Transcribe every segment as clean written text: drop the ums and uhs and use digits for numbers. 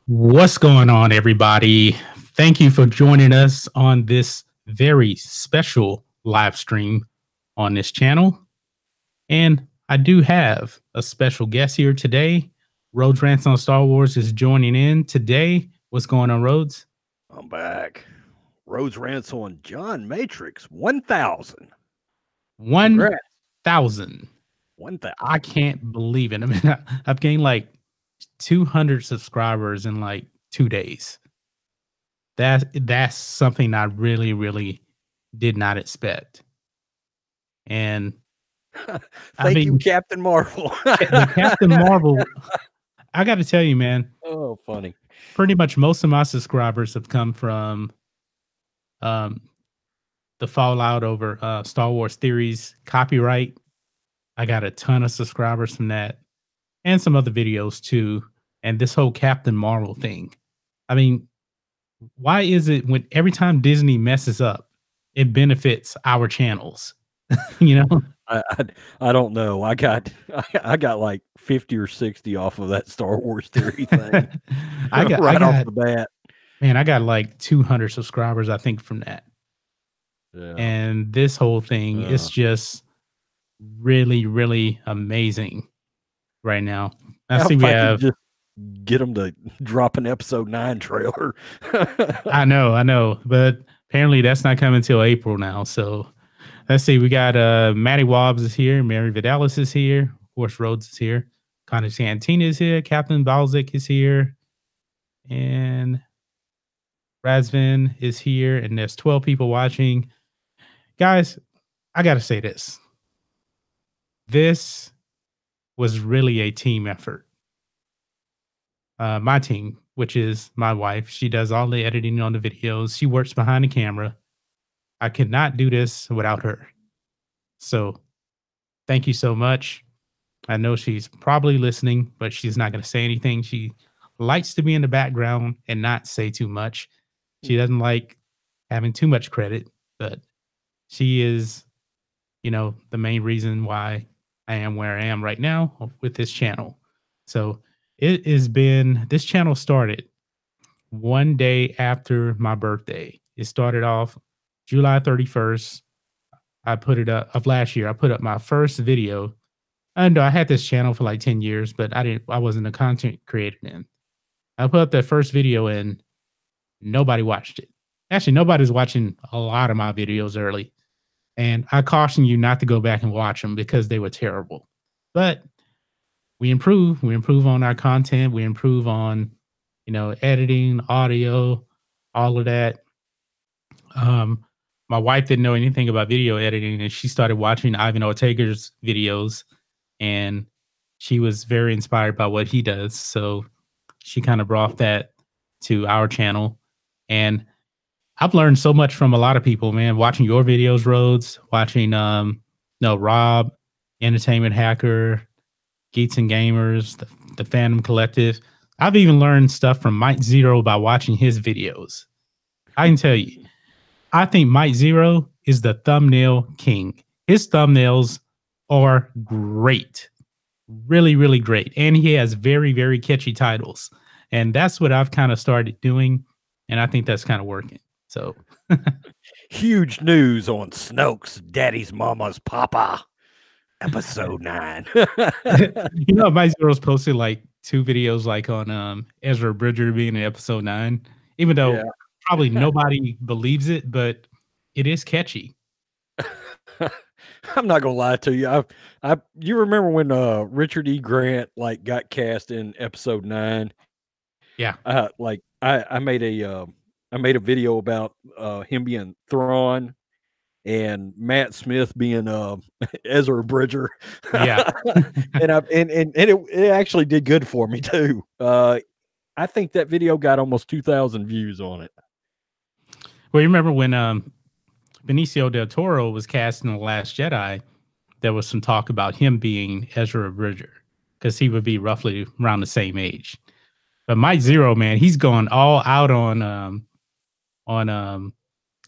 What's going on, everybody? Thank you for joining us on this very special live stream on this channel. And I do have a special guest here today. Rhodes Rants on Star Wars is joining in today. What's going on, Rhodes? I'm back. Rhodes Rants on John Matrixx 1000. 1,000. 1000. I can't believe it. I mean, I've gained like 200 subscribers in like 2 days. That's something I really did not expect. And Thank you, Captain Marvel. the Captain Marvel, I got to tell you, man. Oh, funny. Pretty much most of my subscribers have come from the fallout over Star Wars Theories copyright. I got a ton of subscribers from that and some other videos too. And this whole Captain Marvel thing. I mean, why is it when every time Disney messes up, it benefits our channels? You know? I don't know. I got like 50 or 60 off of that Star Wars Theory thing. I got off the bat. Man, I got like 200 subscribers, I think, from that. Yeah. And this whole thing is just really amazing right now. I see we have just get them to drop an episode 9 trailer. I know, but apparently that's not coming until April now. So let's see. We got Matty Wobbs is here, Mary Vidalis is here, of course Rhodes is here, Connor Santina is here, Captain Balzic is here, and Razvan is here, and there's 12 people watching. Guys, I gotta say this. This was really a team effort. My team, which is my wife, she does all the editing on the videos. She works behind the camera. I could not do this without her. So thank you so much. I know she's probably listening, but she's not going to say anything. She likes to be in the background and not say too much. She doesn't like having too much credit, but she is, the main reason why I am where I am right now with this channel. So it has been, this channel started one day after my birthday. It started off July 31st. I put it up of last year. I put up my first video. I know I had this channel for like 10 years, but I wasn't a content creator then. I put up that first video and nobody watched it. Actually, nobody's watching a lot of my videos early. And I caution you not to go back and watch them because they were terrible. But we improve on our content. We improve on, editing, audio, all of that. My wife didn't know anything about video editing, and she started watching Ivan Ortega's videos, and she was very inspired by what he does. So she kind of brought that to our channel. And I've learned so much from a lot of people, man, watching your videos, Rhodes, watching Rob, Entertainment Hacker, Geeks and Gamers, the Phantom Collective. I've even learned stuff from Mike Zero by watching his videos. I can tell you, I think Mike Zero is the thumbnail king. His thumbnails are great. Really great. And he has very catchy titles. And that's what I've kind of started doing. And I think that's kind of working. So huge news on Snoke's Daddy's Mama's Papa. Episode 9. Mike Zero's posted like 2 videos like on Ezra Bridger being in episode 9, even though probably nobody believes it, but it is catchy. I'm not gonna lie to you. You remember when Richard E. Grant like got cast in episode 9? Yeah. I made a video about him being Thrawn, and Matt Smith being Ezra Bridger. Yeah. and it actually did good for me too. I think that video got almost 2,000 views on it. Well, you remember when Benicio del Toro was cast in The Last Jedi, there was some talk about him being Ezra Bridger because he would be roughly around the same age. But Mike Zero, man, he's gone all out on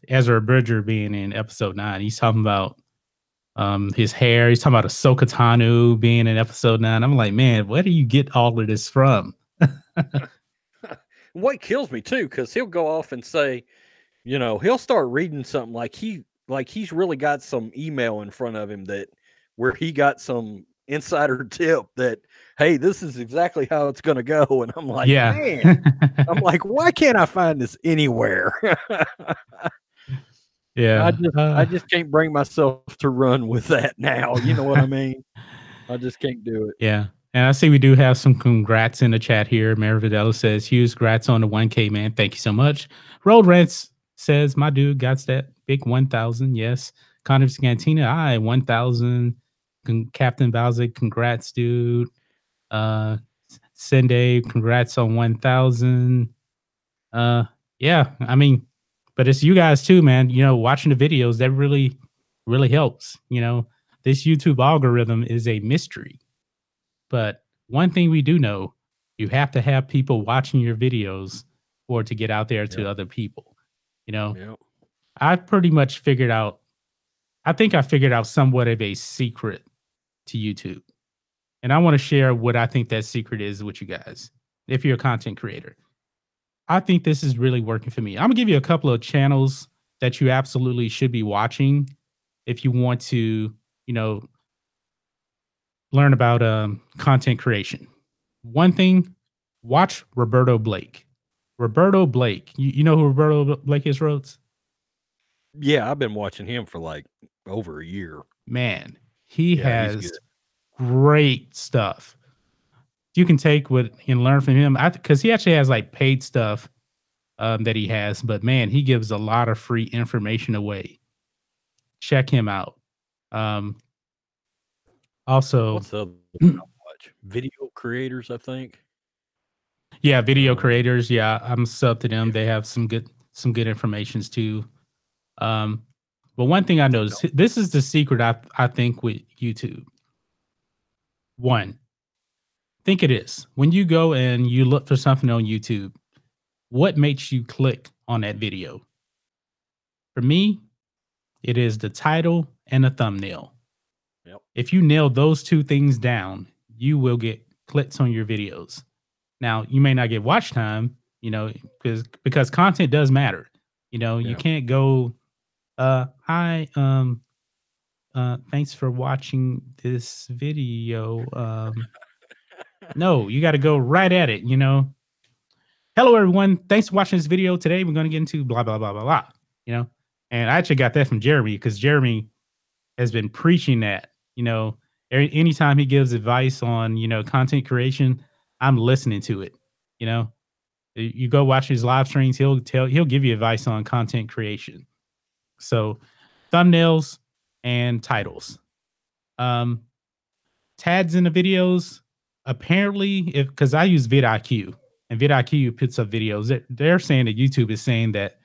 Ezra Bridger being in episode 9. He's talking about his hair. He's talking about Ahsoka Tano being in episode 9. I'm like, man, where do you get all of this from? What kills me too, because he'll go off and say, he'll start reading something like he's really got some email in front of him where he got some insider tip that, hey, this is exactly how it's going to go. And I'm like, yeah. Man, I'm like, why can't I find this anywhere? Yeah. I just can't bring myself to run with that now. You know what I mean? I just can't do it. Yeah. And I see we do have some congrats in the chat here. Mary Videla says, Hughes, congrats on the 1K, man. Thank you so much. Road Rants says, my dude got that big 1,000. Yes. Connor Scantina, 1,000. Captain Bowser, congrats, dude. Sende, congrats on 1,000. Yeah, I mean, but it's you guys too, man. Watching the videos, that really, really helps. This YouTube algorithm is a mystery. But one thing we do know, you have to have people watching your videos for it to get out there to other people. I've pretty much figured out, I think I figured out somewhat of a secret to YouTube. And I want to share what I think that secret is with you guys, if you're a content creator. I think this is really working for me. I'm going to give you a couple of channels that you absolutely should be watching if you want to, learn about content creation. One thing, watch Roberto Blake. Roberto Blake. You know who Roberto Blake is, Rhodes? Yeah, I've been watching him for like over a year. Man, he has great stuff. You can take what and learn from him because he actually has like paid stuff that he has, but man, he gives a lot of free information away. Check him out. Also, what's the other one I watch? Video creators, I think. Yeah, video creators. Yeah, I'm sub to them. They have some good informations too. But one thing I noticed, this is the secret I think with YouTube. One, think it is when you go and you look for something on YouTube, what makes you click on that video? For me, it is the title and the thumbnail. Yep. If you nail those two things down, you will get clicks on your videos. Now, you may not get watch time, because content does matter. You can't go, hi, thanks for watching this video. No, you got to go right at it, Hello, everyone. Thanks for watching this video. Today, we're going to get into blah, blah, blah, blah, blah, And I actually got that from Jeremy because Jeremy has been preaching that, anytime he gives advice on, content creation, I'm listening to it. You go watch his live streams, he'll give you advice on content creation. So thumbnails and titles. Tags in the videos, apparently, because I use vidIQ and vidIQ puts up videos, they're saying that YouTube is saying that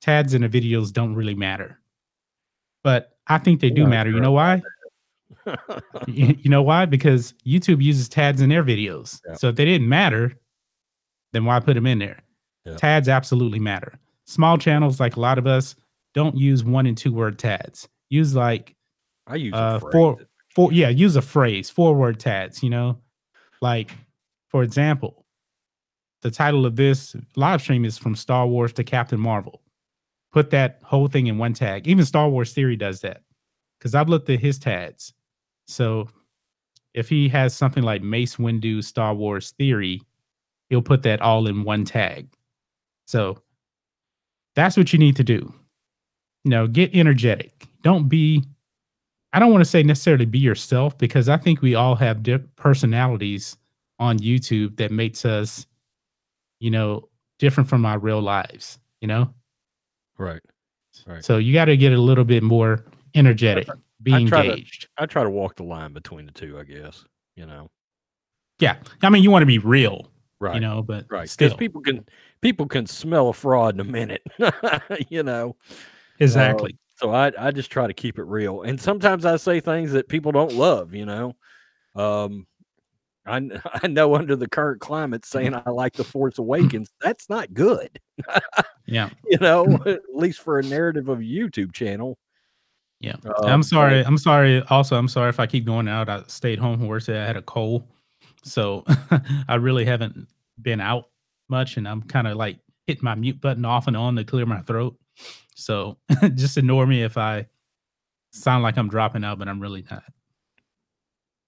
tags in the videos don't really matter. But I think they do matter. You know why? You know why? Because YouTube uses tags in their videos. Yeah. So if they didn't matter, then why put them in there? Yeah. Tags absolutely matter. Small channels, like a lot of us, don't use 1 and 2 word tags. Use like I use a phrase. use a phrase, 4-word tags, Like, for example, the title of this live stream is From Star Wars to Captain Marvel. Put that whole thing in one tag. Even Star Wars Theory does that. Because I've looked at his tags. So if he has something like Mace Windu Star Wars Theory, he'll put that all in one tag. So that's what you need to do. Get energetic. I don't want to say necessarily be yourself, because I think we all have personalities on YouTube that makes us, different from our real lives, Right. Right. So you got to get a little bit more I energetic, try, be engaged. I try to walk the line between the two, I guess. You know. Yeah. I mean, you want to be real, Right. but Right. Because still. people can smell a fraud in a minute. You know. Exactly. So I just try to keep it real, and sometimes I say things that people don't love. Um, I know under the current climate, saying I like the Force Awakens, that's not good. Yeah. At least for a narrative of a YouTube channel. Yeah. I'm But sorry. I'm sorry. Also, I'm sorry if I keep going out. I stayed home from work. I had a cold. So I really haven't been out much. And I'm kind of like hitting my mute button off and on to clear my throat. So just ignore me if I sound like I'm dropping out, but I'm really not.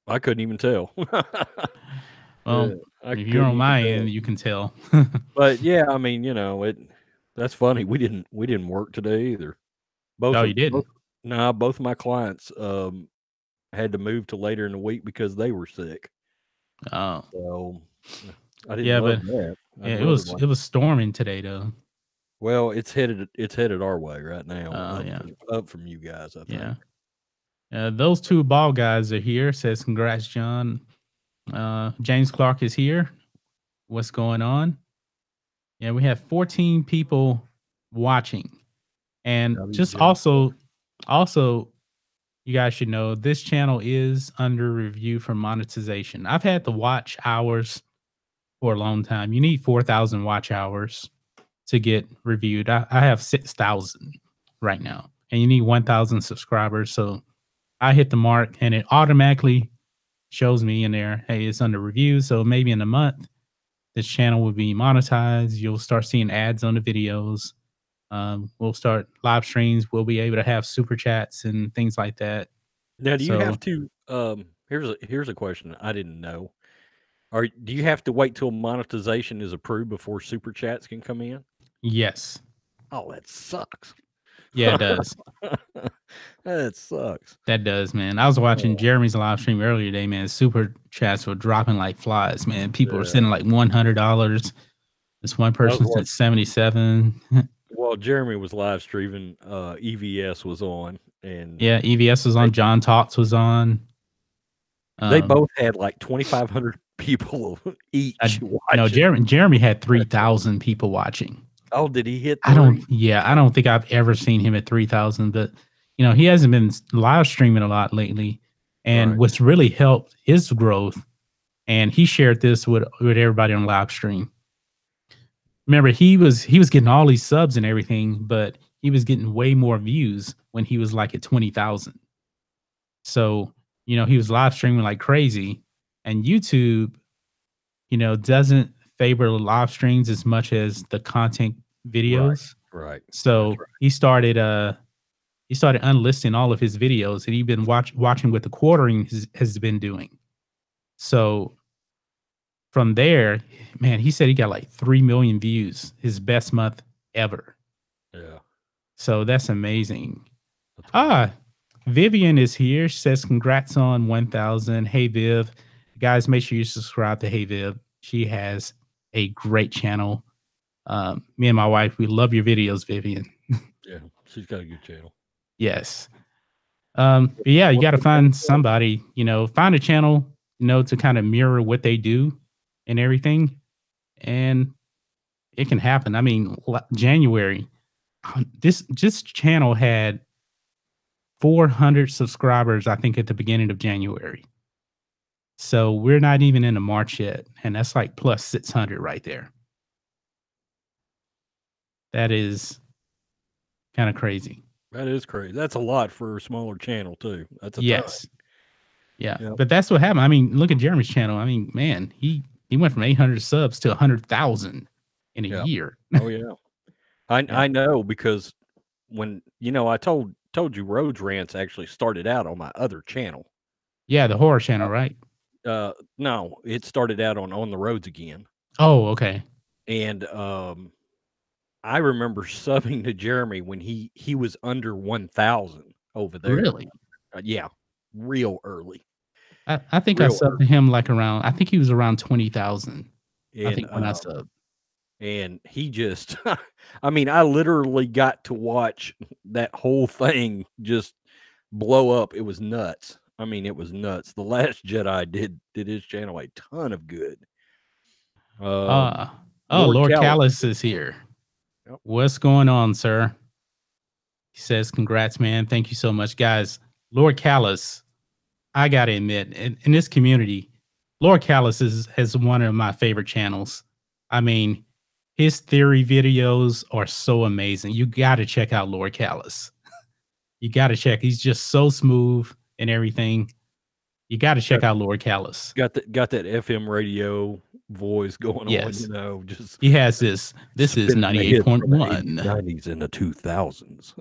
I couldn't even tell. Well, I if you're couldn't on even my tell. end, you can tell. But yeah, I mean, that's funny. We didn't work today either. Both Oh, of you didn't? both nah, both of my clients had to move to later in the week because they were sick. Oh, So I didn't yeah, love but that. I'd yeah, rather it was storming today though. well, it's headed our way right now, Oh, yeah, up from you guys, I think. yeah. Those two ball guys are here. Says congrats, John. James Clark is here. What's going on? Yeah, we have 14 people watching. And Shout out to just James Clark. also, you guys should know this channel is under review for monetization. I've had the watch hours for a long time. You need 4,000 watch hours to get reviewed. I have 6,000 right now, and you need 1,000 subscribers. So I hit the mark, and it automatically shows me in there, hey, it's under review. So maybe in a month, this channel will be monetized. You'll start seeing ads on the videos. We'll start live streams. We'll be able to have super chats and things like that. Now, do you So have to here's a question I didn't know. Do you have to wait till monetization is approved before super chats can come in? yes, Oh, that sucks. yeah, it does. That sucks. That does, man. I was watching Oh, Jeremy's live stream earlier today, man. Super chats were dropping like flies, man. People were yeah. sending like $100. This one I was person watching sent 77. while Jeremy was live streaming, EVS was on, and Yeah, EVS was they on. John Talks was on. they Um, both had like 2,500 people each no, watching. Jeremy had 3,000 people watching. Oh, did he hit 3? I don't think I've ever seen him at 3,000, but he hasn't been live streaming a lot lately. And Right. what's really helped his growth, and he shared this with everybody on live stream. Remember, he was getting all these subs and everything, but he was getting way more views when he was like at 20,000. So, he was live streaming like crazy, and YouTube, doesn't favor live streams as much as the content Right. videos. Right. That's So right. he started unlisting all of his videos, and he's been watching what the quartering has been doing. So from there, man, he said he got like 3 million views, his best month ever. Yeah. So that's amazing. That's Ah, Vivian is here. She says congrats on 1,000. Hey Viv, guys, make sure you subscribe to Hey Viv. She has a great channel. Me and my wife, we love your videos, Vivian. yeah. She's got a good channel. Yes. But yeah, you What's got to the channel find called? somebody, find a channel, to kind of mirror what they do and everything. And it can happen. I mean, January, this channel had 400 subscribers, I think, at the beginning of January. So we're not even into March yet. And that's like plus 600 right there. That is kind of crazy. That is crazy. That's a lot for a smaller channel too. That's a ton. Yes. Yeah. Yep. But that's what happened. I mean, look at Jeremy's channel. I mean, man, he went from 800 subs to 100,000 in a Yeah. year. Oh yeah. Yeah. I know because when I told you Roads Rants actually started out on my other channel. Yeah, the horror channel, right? No, it started out on the roads again. Oh, okay. And I remember subbing to Jeremy when he was under 1,000 over there. Really? Yeah, real early. I think I Real subbed early. to him like around, I think he was around 20,000. I And think when I subbed. and he just, I mean, I literally got to watch that whole thing just blow up. It was nuts. I mean, it was nuts. The Last Jedi did his channel a ton of good. Uh, oh, Lord Lord Callus. Callus is here. Yep. What's going on, sir? He says, congrats, man. Thank you so much. Guys, Lord Callus, I got to admit, in this community, Lord Callus is one of my favorite channels. I mean, his theory videos are so amazing. You got to check out Lord Callus. You got to check. He's just so smooth and everything. You got to check out Lord Callus. Got that FM radio voice going on, Yes. just He has this. This is spinning the hits from the 98.1. 90s and the 2000s.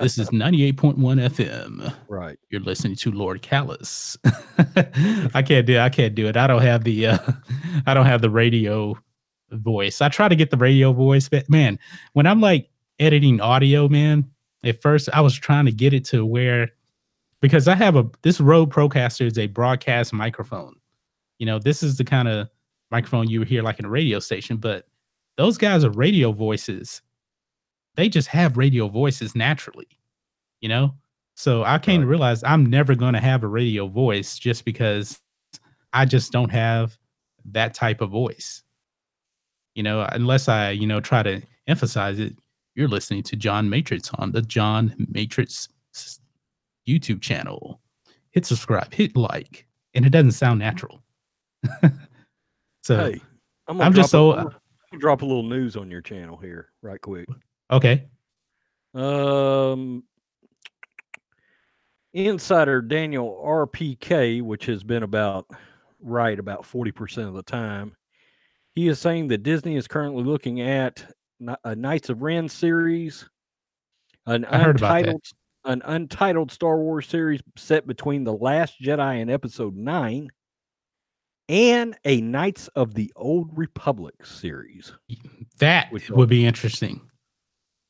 This is 98.1 FM. Right. You're listening to Lord Callus. I can't do it. I don't have the radio voice. I try to get the radio voice, but man, when I'm like editing audio, man, at first I was trying to get it to where, because I have this Rode Procaster is a broadcast microphone. You know, this is the kind of microphone you would hear like in a radio station, but those guys are radio voices. They just have radio voices naturally, you know? So I came to realize I'm never going to have a radio voice just because I just don't have that type of voice. You know, unless I, try to emphasize it. You're listening to John Matrixx on the John Matrixx YouTube channel. Hit subscribe, hit like, and it doesn't sound natural. So hey, I'm just so drop a little news on your channel here right quick. Okay. Insider Daniel RPK, which has been about 40% of the time, he is saying that Disney is currently looking at a Knights of Ren series, an untitled Star Wars series set between The Last Jedi and Episode 9, and a Knights of the Old Republic series. That would be interesting.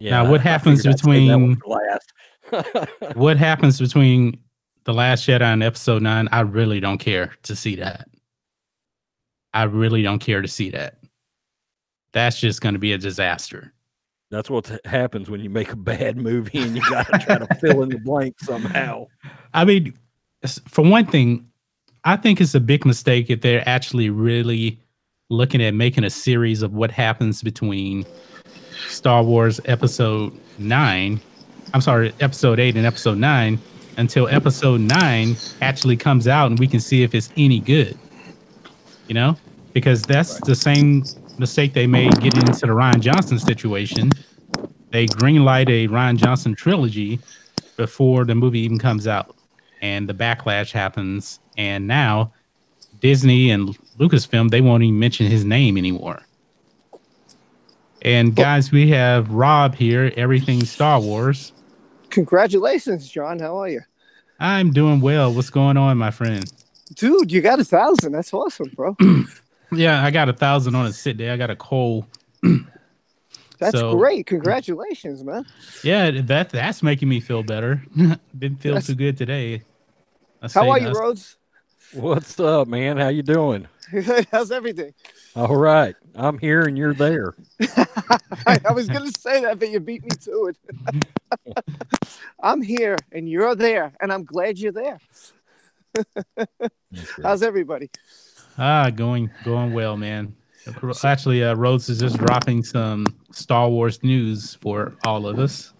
Yeah, now, what happens between what happens between The Last Jedi and Episode 9? I really don't care to see that. I really don't care to see that. That's just going to be a disaster. That's what happens when you make a bad movie and you got to try to fill in the blank somehow. I mean, for one thing, I think it's a big mistake if they're actually really looking at making a series of what happens between Star Wars Episode 9. I'm sorry, Episode 8 and Episode 9 until Episode 9 actually comes out and we can see if it's any good. You know? Because that's the same mistake they made getting into the Rian Johnson situation. They greenlight a Rian Johnson trilogy before the movie even comes out. And the backlash happens. And now Disney and Lucasfilm, they won't even mention his name anymore. And guys, we have Rob here, Everything Star Wars. Congratulations, John. How are you? I'm doing well. What's going on, my friend? Dude, you got 1,000. That's awesome, bro. Yeah, I got 1,000 on a sit day. I got a coal. That's great. Congratulations, man. Yeah, that's making me feel better. Didn't feel too good today. How are you, Rhodes? What's up, man? How you doing? How's everything? All right. I'm here and you're there. I was going to say that, but you beat me to it. I'm here and you're there, and I'm glad you're there. How's everybody? Going well, man. Actually, Rhodes is just dropping some Star Wars news for all of us.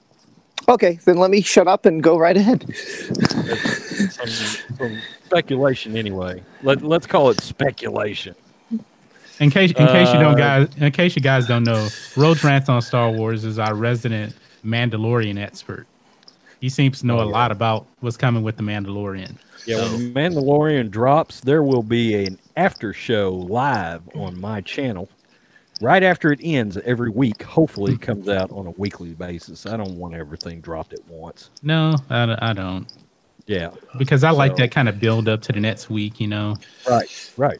Okay, then let me shut up and go right ahead. Some speculation, anyway. Let's call it speculation. In case you guys don't know, Rhodes Rants on Star Wars is our resident Mandalorian expert. He seems to know a lot about what's coming with the Mandalorian. Yeah, when Mandalorian drops, there will be an after show live on my channel right after it ends every week. Hopefully, it comes out on a weekly basis. I don't want everything dropped at once. No, I don't. Yeah, because I like that kind of build up to the next week. You know. Right.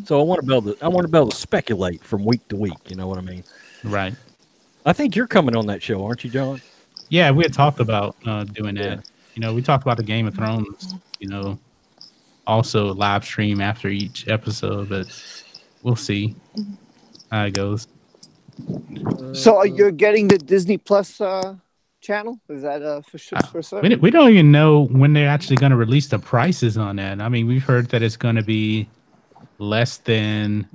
So I want to be able to speculate from week to week. You know what I mean? Right. I think you're coming on that show, aren't you, John? Yeah, we had talked about doing that. Yeah. You know, we talked about the Game of Thrones, you know, also live stream after each episode, but we'll see. how it goes. So you're getting the Disney Plus channel? Is that for certain? We don't even know when they're actually going to release the prices on that. I mean, we've heard that it's going to be less than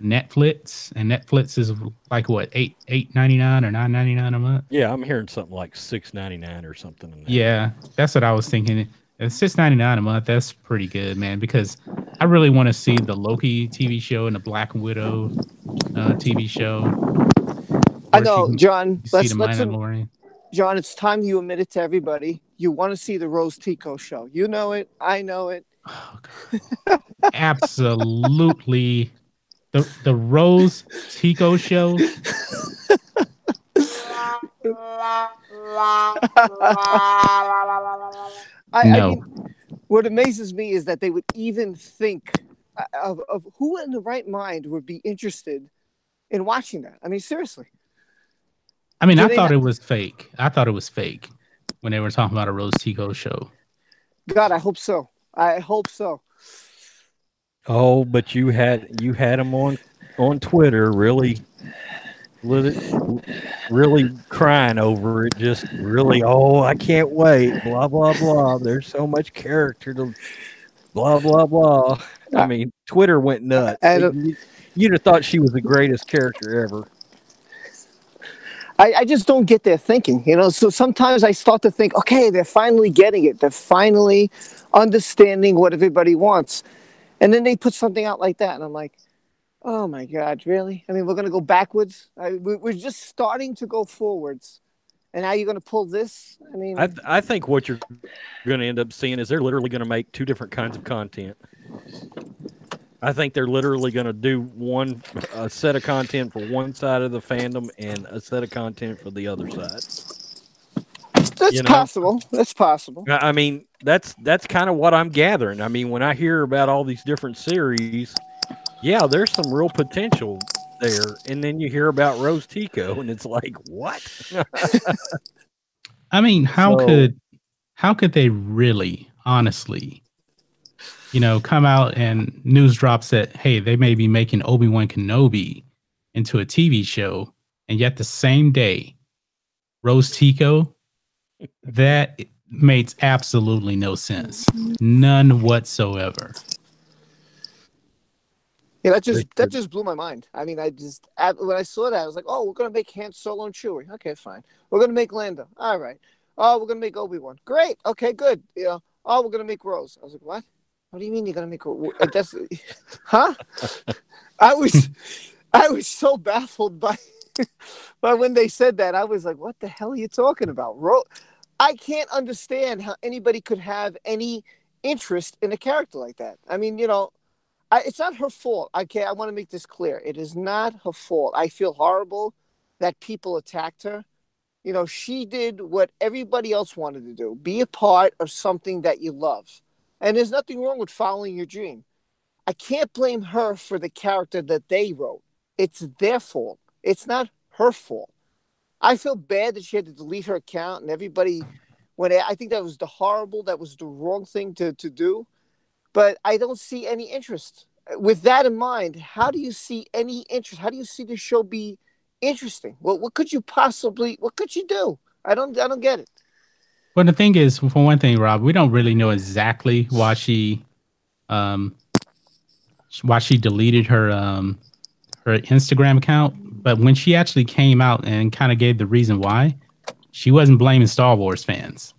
Netflix, and Netflix is like what, $8.99 or $9.99 a month. Yeah, I'm hearing something like $6.99 or something. In that. Yeah, that's what I was thinking. It's $6.99 a month. That's pretty good, man. Because I really want to see the Loki TV show and the Black Widow TV show. I know, John. See the Mandalorian. John, it's time you admit it to everybody. You want to see the Rose Tico show. You know it. I know it. Oh, absolutely. The Rose Tico show. I mean, what amazes me is that they would even think of who in the right mind would be interested in watching that. I mean, seriously. I mean, I thought it was fake. I thought it was fake when they were talking about a Rose Tico show. God, I hope so. I hope so. Oh, but you had them on Twitter really crying over it. Just really, I can't wait. Blah blah blah. There's so much character to blah blah blah. I mean, Twitter went nuts. You'd have thought she was the greatest character ever. I just don't get their thinking, you know. So sometimes I start to think, okay, they're finally getting it. They're finally understanding what everybody wants. And then they put something out like that. And I'm like, oh, my God, really? I mean, we're going to go backwards. We're just starting to go forwards. And now you're going to pull this? I mean, I think what you're going to end up seeing is they're literally going to make two different kinds of content. I think they're literally going to do a set of content for one side of the fandom and a set of content for the other side. That's possible. That's possible. I mean, that's kind of what I'm gathering. I mean, when I hear about all these different series, yeah, there's some real potential there. And then you hear about Rose Tico, and it's like, what? I mean, how could they really, honestly, come out and news drops that, hey, they may be making Obi-Wan Kenobi into a TV show, and yet the same day, Rose Tico, that makes absolutely no sense. None whatsoever. Yeah, that just blew my mind. I mean, when I saw that, I was like, oh, we're going to make Han Solo and Chewie. Okay, fine. We're going to make Lando. All right. Oh, we're going to make Obi-Wan. Great. Okay, good. Oh, we're going to make Rose. I was like, what? What do you mean you're gonna make that's huh? I was so baffled by when they said that. I was like, what the hell are you talking about? I can't understand how anybody could have any interest in a character like that. I mean, it's not her fault. I want to make this clear. It is not her fault. I feel horrible that people attacked her. She did what everybody else wanted to do. Be a part of something that you love. And there's nothing wrong with following your dream. I can't blame her for the character that they wrote. It's their fault. It's not her fault. I feel bad that she had to delete her account and everybody I think that was the wrong thing to do. But I don't see any interest. With that in mind, how do you see any interest? How do you see the show be interesting? What could you do? I don't get it. Well, the thing is, for one thing, Rob, we don't really know exactly why she deleted her Instagram account. But when she actually came out and kind of gave the reason why, she wasn't blaming Star Wars fans.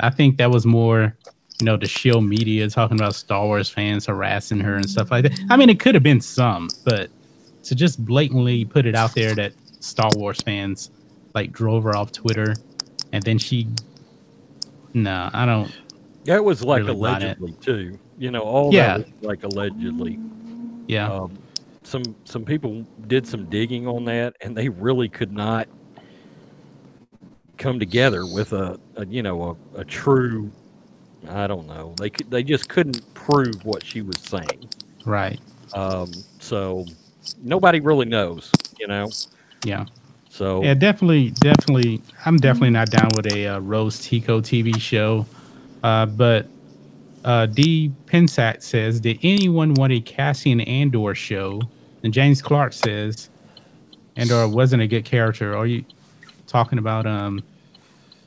I think that was more, the shill media talking about Star Wars fans harassing her and stuff like that. I mean, it could have been some, but to just blatantly put it out there that Star Wars fans drove her off Twitter, and then no, I don't. Yeah, it was really allegedly too. All that was like allegedly. Yeah. Some people did some digging on that, and they really could not come together with a true. I don't know. They just couldn't prove what she was saying. Right. So nobody really knows. Yeah. So yeah, definitely. I'm definitely not down with a Rose Tico TV show. But D. Pensat says, did anyone want a Cassian Andor show? And James Clark says, Andor wasn't a good character. Are you talking about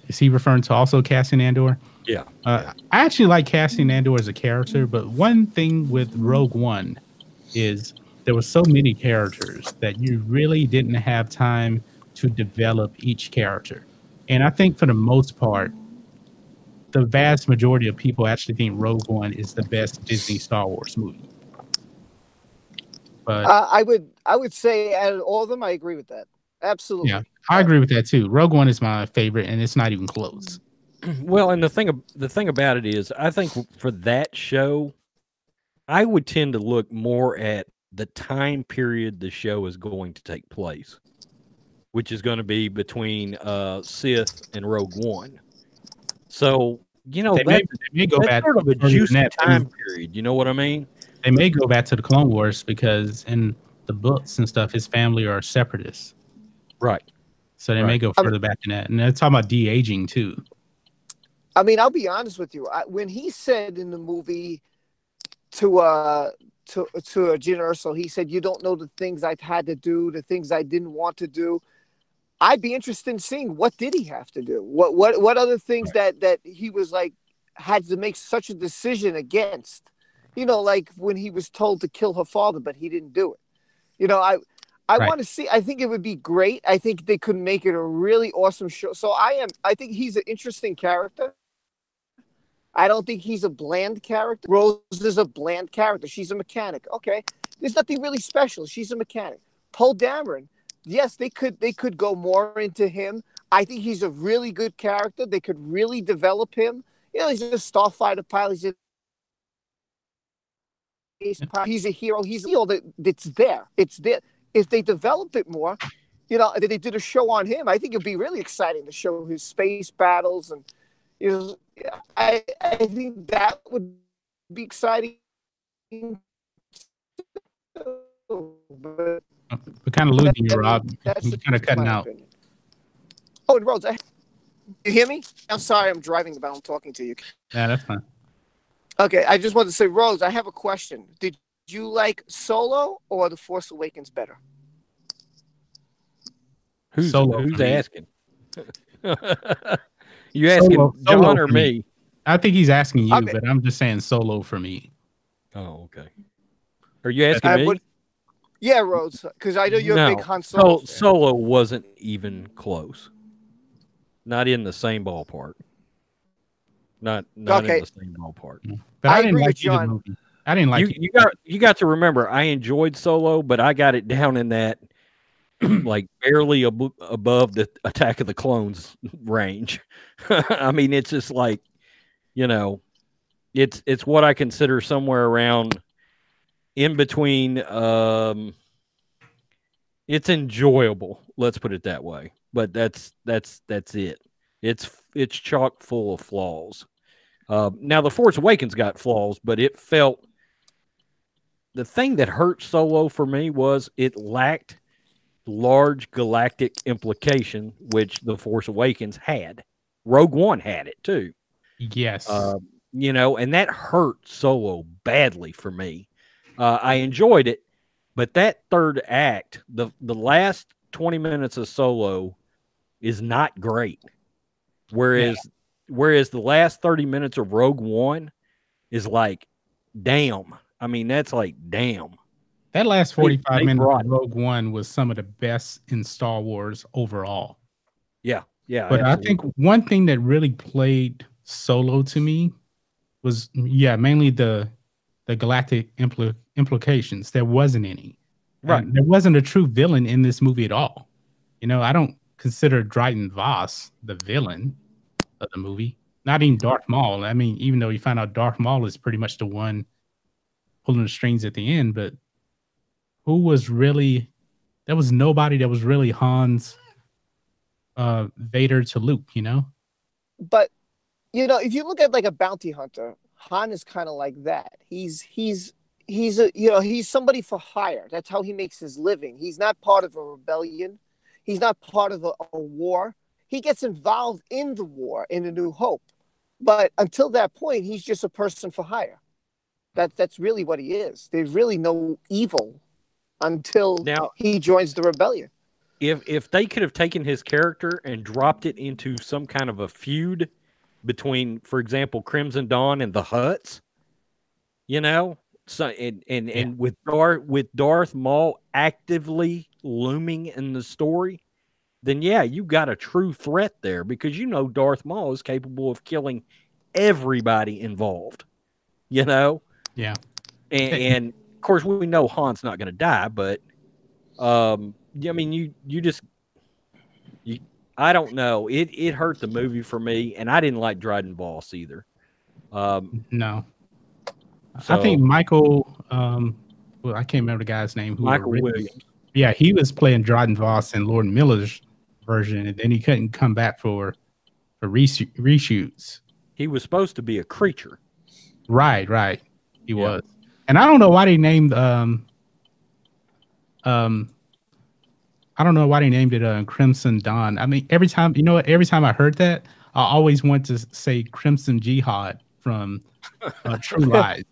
is he referring to also Cassian Andor? Yeah. I actually like Cassian Andor as a character, but one thing with Rogue One is there were so many characters that you really didn't have time to develop each character. And I think for the most part, the vast majority of people actually think Rogue One is the best Disney Star Wars movie. But I would say out of all of them, I agree with that. Absolutely. yeah, I agree with that too. Rogue One is my favorite, and it's not even close. Well, and the thing about it is, I think for that show, I would tend to look more at the time period the show is going to take place, which is going to be between Sith and Rogue One. So, you know, they may go back sort of a further juicy than that. time period. You know what I mean? They may go back to the Clone Wars because in the books and stuff, his family are separatists. Right. So they may go further back than that. And they're talking about de-aging too. I mean, I'll be honest with you. When he said in the movie to Gina Erso, he said, "You don't know the things I've had to do, the things I didn't want to do." I'd be interested in seeing what did he have to do? What other things that he was like had to make such a decision against? You know, like when he was told to kill her father, but he didn't do it. You know, I want to see. I think it would be great. I think they could make it a really awesome show. So I think he's an interesting character. I don't think he's a bland character. Rose is a bland character. She's a mechanic. Okay, there's nothing really special. She's a mechanic. Poe Dameron, yes, they could go more into him. I think he's a really good character. They could really develop him. You know, he's a starfighter pilot. He's a hero. He's a hero that's there. It's there. If they develop it more, you know, they did a show on him, I think it'd be really exciting to show his space battles. And, you know, I think that would be exciting. But we're kind of losing you, Rob. You're kind of cutting out. Opinion. Oh, and Rhodes, you hear me? I'm sorry, I'm driving, but I'm talking to you. Yeah, that's fine. Okay, I just wanted to say, Rose, I have a question. Did you like Solo or The Force Awakens better? Who's asking? You asking Solo John or me? I think he's asking you, but I'm just saying Solo for me. Oh, okay. Are you asking me? Yeah, Rose, because I know you're a big Han Solo fan. Solo wasn't even close. Not in the same ballpark. Not in the same ballpark. But I didn't like John. Movie. I didn't like you got to remember, I enjoyed Solo, but I got it down in that like barely above the Attack of the Clones range. I mean, it's just like, you know, it's what I consider somewhere around in between. It's enjoyable, let's put it that way. But that's it. It's chock full of flaws. Now, The Force Awakens got flaws, but it felt the thing that hurt Solo for me was it lacked large galactic implication, which The Force Awakens had. Rogue One had it too. Yes. You know, and that hurt Solo badly for me. I enjoyed it, but that third act, the last 20 minutes of Solo is not great. Whereas the last 30 minutes of Rogue One is like, damn. I mean, that's like, damn. That last 45 minutes of Rogue One was some of the best in Star Wars overall. Yeah, yeah. But absolutely. I think one thing that really played Solo to me was, mainly the galactic implications. There wasn't any. Right. And there wasn't a true villain in this movie at all. You know, I don't consider Dryden Voss the villain of the movie. Not even Darth Maul. I mean, even though you find out Darth Maul is pretty much the one pulling the strings at the end, but who was really, there was nobody that was really Han's Vader to Luke, you know? But, you know, if you look at like a bounty hunter, Han is kind of like that. He's somebody for hire. That's how he makes his living. He's not part of a rebellion. He's not part of a war. He gets involved in the war in A New Hope. But until that point, he's just a person for hire. That's really what he is. There's really no evil until he joins the rebellion. if they could have taken his character and dropped it into some kind of a feud between, for example, Crimson Dawn and the Hutts, you know, so and with Darth Maul actively looming in the story, then yeah, you got a true threat there, because you know Darth Maul is capable of killing everybody involved, you know? Yeah. And of course we know Han's not going to die, but I mean you just I don't know. It hurt the movie for me, and I didn't like Dryden Voss either. No. So, I think Michael, well, I can't remember the guy's name. Michael Williams. Yeah, he was playing Dryden Voss in Lord Miller's version, and then he couldn't come back for reshoots. He was supposed to be a creature. Right. He was. And I don't know why they named I don't know why they named it Crimson Dawn. I mean, every time I heard that, I always want to say Crimson Jihad from True Lies.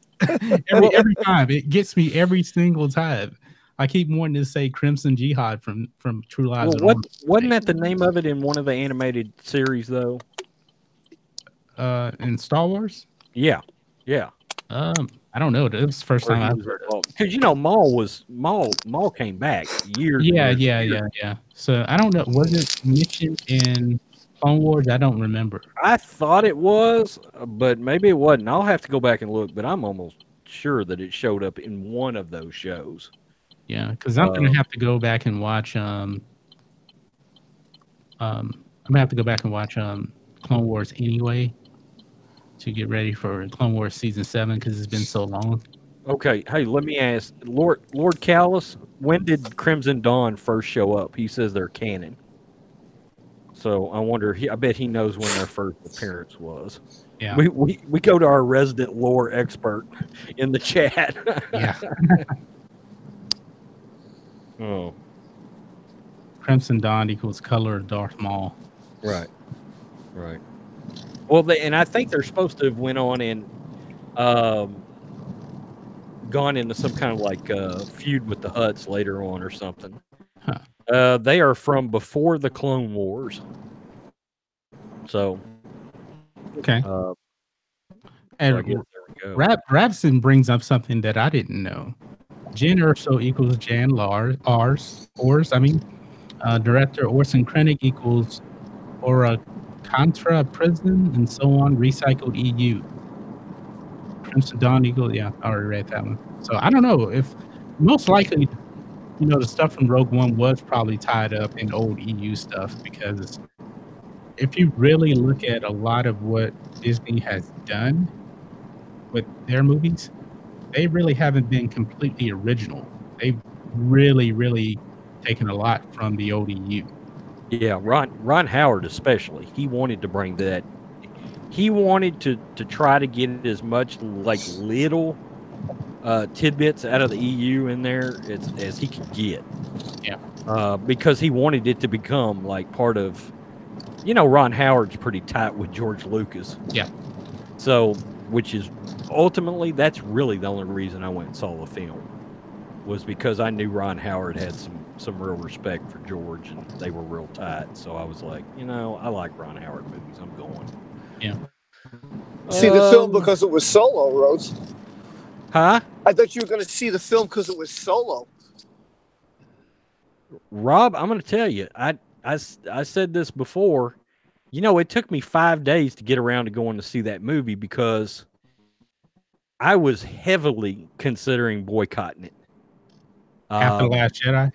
every time it gets me every single time. I keep wanting to say Crimson Jihad from True Lies. Well, wasn't that the name of it in one of the animated series though? In Star Wars? Yeah. I don't know. It was the first time I've heard it. Because you know Maul came back years. Yeah. So I don't know. Was it mentioned in Clone Wars? I don't remember. I thought it was, but maybe it wasn't. I'll have to go back and look, but I'm almost sure that it showed up in one of those shows. Yeah, because I'm gonna have to go back and watch I'm gonna have to go back and watch Clone Wars anyway to get ready for Clone Wars season 7 because it's been so long. Okay, hey, let me ask Lord Callus, when did Crimson Dawn first show up? He says they're canon. So I wonder. I bet he knows when their first appearance was. Yeah, we go to our resident lore expert in the chat. Yeah. Oh, Crimson Dawn equals color of Darth Maul. right. Well, and I think they're supposed to have went on and gone into some kind of like feud with the Hutts later on or something. Huh. They are from before the Clone Wars. So, okay. And I guess there we go. Ravson brings up something that I didn't know. Jen Urso equals Jan Ors. Director Orson Krennic equals Aura Contra Prison, and so on. Recycled EU. Crimson Dawn equals, yeah, I already read that one. So I don't know if most likely, the stuff from Rogue One was probably tied up in old EU stuff, because if you really look at a lot of what Disney has done with their movies, they really haven't been completely original. They've really, really taken a lot from the old EU. Yeah, Ron Howard especially. He wanted to bring that. He wanted to try to get as much like little tidbits out of the EU in there as he could get. Yeah. Because he wanted it to become like part of. Ron Howard's pretty tight with George Lucas. Yeah. So, which is ultimately, that's really the only reason I went and saw the film, was because I knew Ron Howard had some real respect for George, and they were real tight. So I was like, I like Ron Howard movies. I'm going. Yeah. See the film because it was Solo, Rhodes. Huh? I thought you were going to see the film because it was Solo. Rob, I'm going to tell you, I said this before. It took me 5 days to get around to going to see that movie because I was heavily considering boycotting it. After The Last Jedi?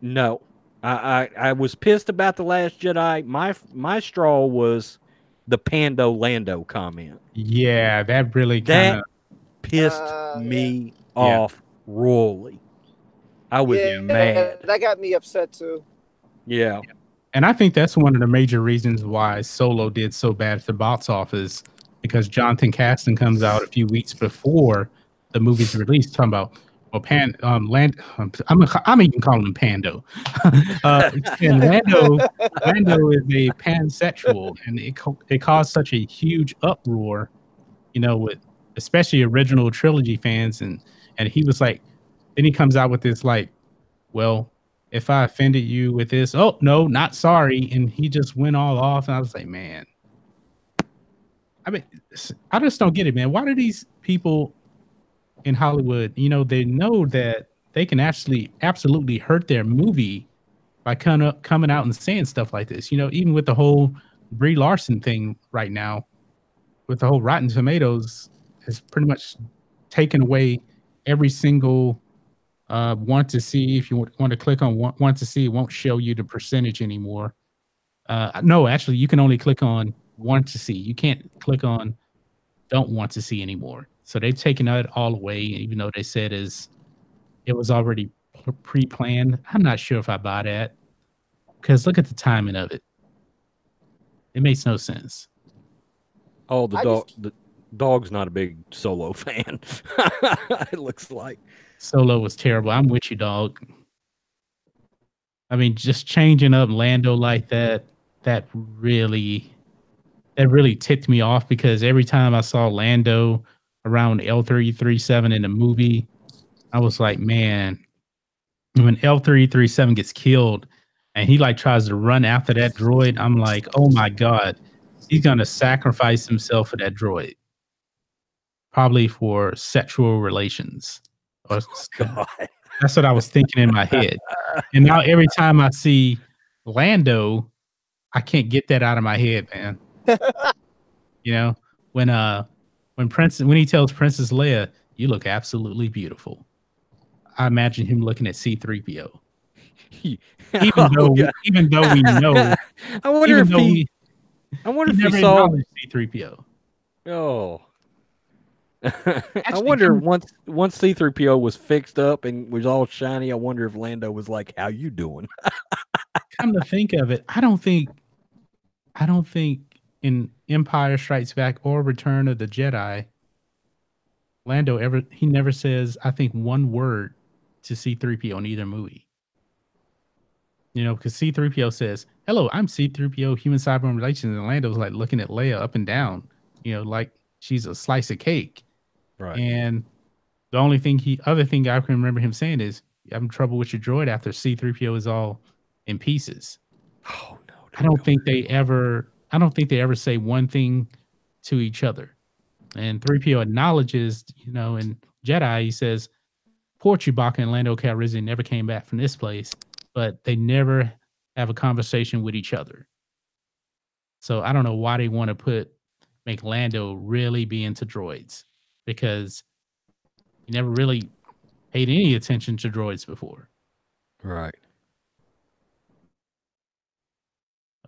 No. I was pissed about The Last Jedi. My straw was the Pando Lando comment. Yeah, that really kind of pissed me off royally. I was mad. That got me upset too. Yeah. And I think that's one of the major reasons why Solo did so bad at the box office, because Jonathan Caston comes out a few weeks before the movie's release talking about, well, I'm even calling him Pando. And Lando is a pansexual, and it caused such a huge uproar, with especially original trilogy fans, and he was like, then he comes out with this like, well, if I offended you with this, oh no, not sorry. And he just went all off. And I was like, man, I mean, I just don't get it, man. Why do these people in Hollywood, they know that they can actually absolutely hurt their movie by coming out and saying stuff like this? Even with the whole Brie Larson thing right now, with the whole Rotten Tomatoes, has pretty much taken away every single want to see. If you want to click on want to see, it won't show you the percentage anymore. No, actually, you can only click on want to see. You can't click on don't want to see anymore. So they've taken that all away, even though they said it was already pre-planned. I'm not sure if I buy that, because look at the timing of it. It makes no sense. Oh, the dog's not a big Solo fan. It looks like Solo was terrible. I'm with you, dog. I mean, just changing up Lando like that really ticked me off, because every time I saw Lando around L337 in the movie, I was like, man, when L337 gets killed and he like tries to run after that droid, I'm like, oh my God, he's gonna sacrifice himself for that droid. Probably for sexual relations. Or God. That's what I was thinking in my head. And now every time I see Lando, I can't get that out of my head, man. When he tells Princess Leia, "You look absolutely beautiful," I imagine him looking at C-3PO. Even though we know, I wonder if he never saw acknowledged C-3PO. Oh. I wonder once C-3PO was fixed up and was all shiny, I wonder if Lando was like, "How you doing?" Come to think of it, I don't think in Empire Strikes Back or Return of the Jedi, Lando he never says, I think, one word to C-3PO in either movie. Because C-3PO says, "Hello, I'm C-3PO, Human Cyber Relations," and Lando's like looking at Leia up and down, like she's a slice of cake. Right. And the only other thing I can remember him saying is, "You having trouble with your droid," after C-3PO is all in pieces. Oh no! I don't think they ever say one thing to each other. And 3PO acknowledges, in Jedi, he says, "Poor Chewbacca and Lando Calrissian never came back from this place," but they never have a conversation with each other. So I don't know why they want to make Lando really be into droids, because he never really paid any attention to droids before. Right.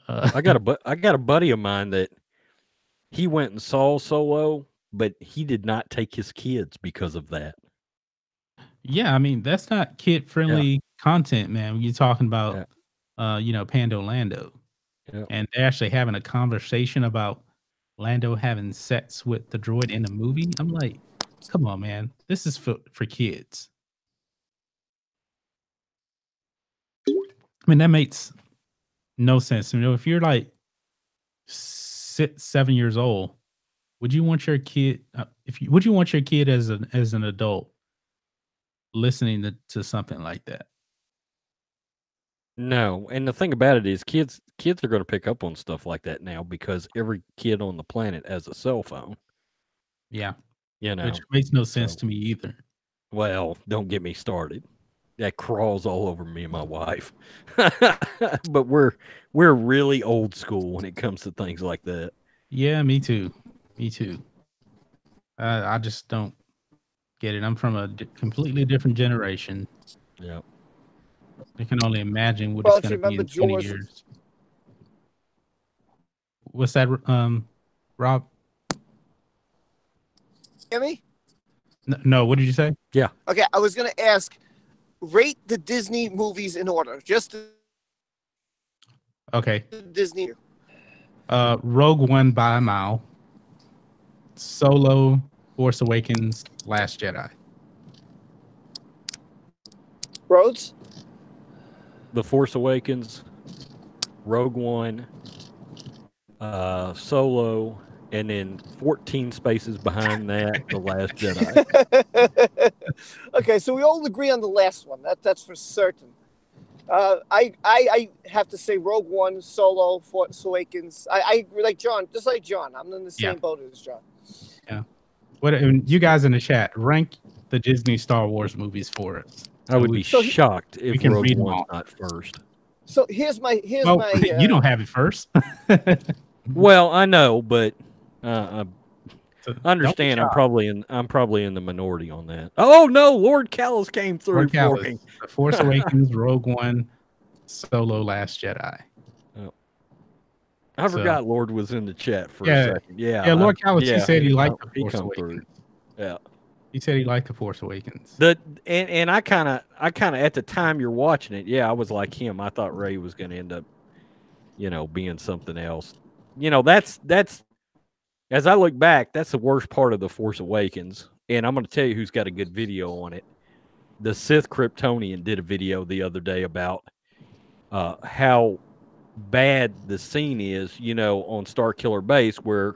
I got a buddy of mine that he went and saw Solo, but he did not take his kids because of that. Yeah, I mean, that's not kid-friendly content, man, when you're talking about, Pando Lando. Yeah. And they're actually having a conversation about Lando having sex with the droid in the movie. I'm like, come on, man. This is for kids. I mean, that makes no sense. If you're like 7 years old, would you want your kid would you want your kid as an adult listening to something like that? No, and the thing about it is kids are going to pick up on stuff like that now, because every kid on the planet has a cell phone. Yeah. Which makes no sense to me either. Well, don't get me started. That crawls all over me and my wife. But we're really old school when it comes to things like that. Yeah, me too. I just don't get it. I'm from a completely different generation. Yeah. I can only imagine what it's going to be in 20 years. What's that, Rob? Hear me? No, what did you say? Yeah. Okay, I was going to ask, rate the Disney movies in order. Just okay. Disney. Rogue One by a mile. Solo, Force Awakens, Last Jedi. Rhodes? The Force Awakens, Rogue One, Solo, and then 14 spaces behind that, The Last Jedi. Okay, so we all agree on the last one. That's for certain. I have to say Rogue One, Solo, Force Awakens. I like John, just like John. I'm in the same boat as John. Yeah. What you guys in the chat rank the Disney Star Wars movies for us? I would be shocked if can Rogue read them One's all. not first. So here's my you don't have it first. Well, I know, but So understand I'm probably in the minority on that. Oh no, Lord Callus came through for me. The Force Awakens, Rogue One, Solo, Last Jedi. Oh. I forgot Lord was in the chat for a second. Yeah, Lord Callus, he said he liked the Force Awakens. Yeah. He said he liked the Force Awakens. And I kind of at the time you're watching it, I was like him. I thought Rey was going to end up, being something else. That's as I look back, that's the worst part of the Force Awakens. And I'm going to tell you who's got a good video on it. The Sith Kryptonian did a video the other day about how bad the scene is, on Starkiller Base where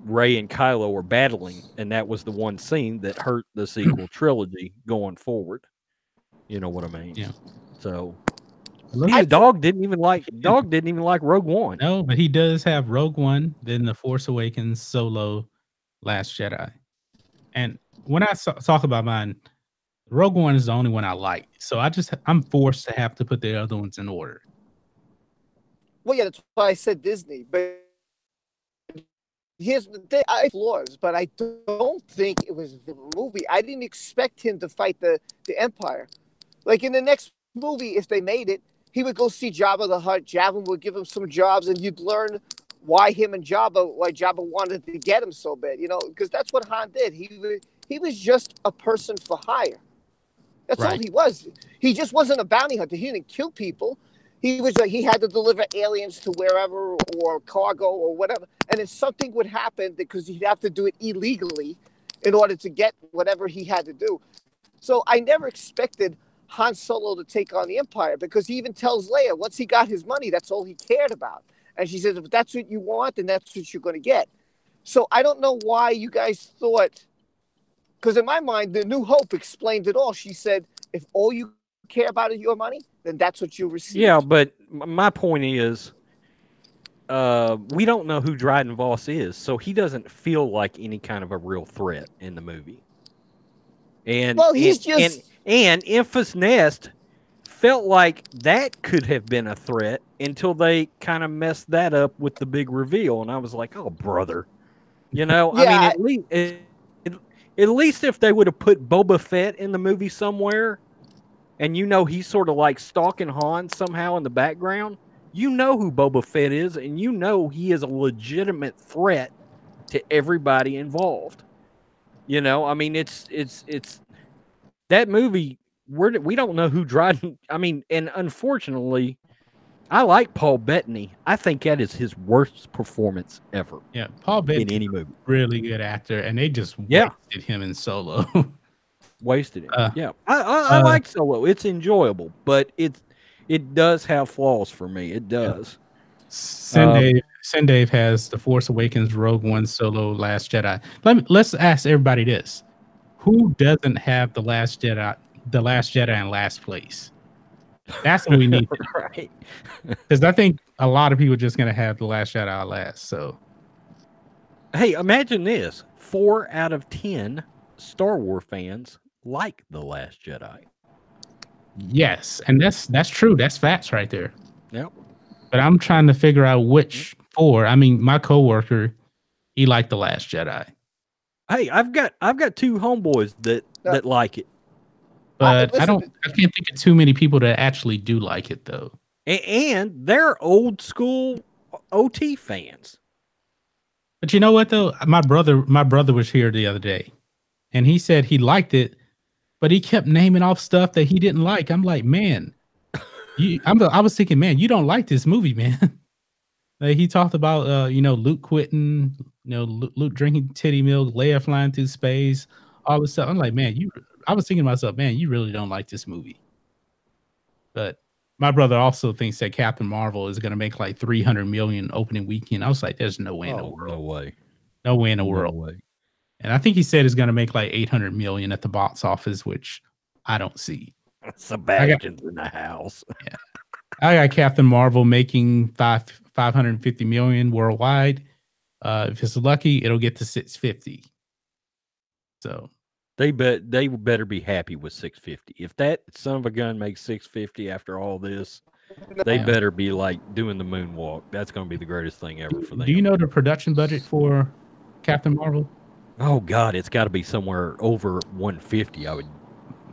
Rey and Kylo were battling, and that was the one scene that hurt the sequel trilogy going forward. You know what I mean? Yeah. So Dog didn't even like Rogue One. No, but he does have Rogue One, then the Force Awakens, Solo, Last Jedi. And when I talk about mine, Rogue One is the only one I like. So I'm forced to have to put the other ones in order. Well, yeah, that's why I said Disney, but here's the thing, I like flaws, but I don't think it was the movie. I didn't expect him to fight the Empire. Like in the next movie, if they made it, he would go see Jabba the Hutt. Jabba would give him some jobs, and you'd learn why Jabba wanted to get him so bad, because that's what Han did. He was just a person for hire. That's all he was. He just wasn't a bounty hunter. He didn't kill people. He was he had to deliver aliens to wherever or cargo or whatever. And if something would happen, because he'd have to do it illegally in order to get whatever he had to do. So I never expected Han Solo to take on the Empire, because he even tells Leia, once he got his money, that's all he cared about. And she says, if that's what you want, then that's what you're going to get. So I don't know why you guys thought, because in my mind, The New Hope explained it all. She said, if all you care about is your money, then that's what you'll receive. Yeah, but my point is, we don't know who Dryden Voss is, so he doesn't feel like any kind of a real threat in the movie. And and Enfys Nest felt like that could have been a threat until they kind of messed that up with the big reveal, and I was like, "Oh, brother," I mean, at least if they would have put Boba Fett in the movie somewhere, and he's sort of like stalking Han somehow in the background, who Boba Fett is, and he is a legitimate threat to everybody involved. I mean, it's that movie. We don't know who Dryden. I mean, and unfortunately, I like Paul Bettany. I think that is his worst performance ever. Yeah, Paul Bettany in any movie. Really good actor, and they just wasted him in Solo. Wasted him. I like Solo. It's enjoyable, but it does have flaws for me. It does. Sendave has The Force Awakens, Rogue One, Solo, Last Jedi. Let's ask everybody this: who doesn't have The Last Jedi in last place? That's what we need. Right. Because I think a lot of people are just going to have The Last Jedi last. So, hey, imagine this: 4 out of 10 Star Wars fans like The Last Jedi. Yes, and that's true. That's facts right there. Yep. But I'm trying to figure out which 4. I mean, my coworker, he liked The Last Jedi. Hey, I've got 2 homeboys that like it. But I can't think of too many people that actually do like it though. And they're old school OT fans. But you know what though? My brother was here the other day, and he said he liked it, but he kept naming off stuff that he didn't like. I'm like, man, I was thinking, man, you don't like this movie, man. Like, he talked about Luke quitting, Luke drinking titty milk, Leia flying through space, all this stuff. I'm like, man, I was thinking to myself, man, you really don't like this movie. But my brother also thinks that Captain Marvel is going to make like 300 million opening weekend. I was like, there's no way in the world. No way. No way in the world. No way. And I think he said it's going to make like 800 million at the box office, which I don't see. Sebastian's in the house. Yeah. I got Captain Marvel making 550 million worldwide. If it's lucky, it'll get to 650. So they better be happy with 650. If that son of a gun makes 650 after all this, they better be like doing the moonwalk. That's going to be the greatest thing ever for them. Do you know the production budget for Captain Marvel? Oh God, it's got to be somewhere over 150. I would.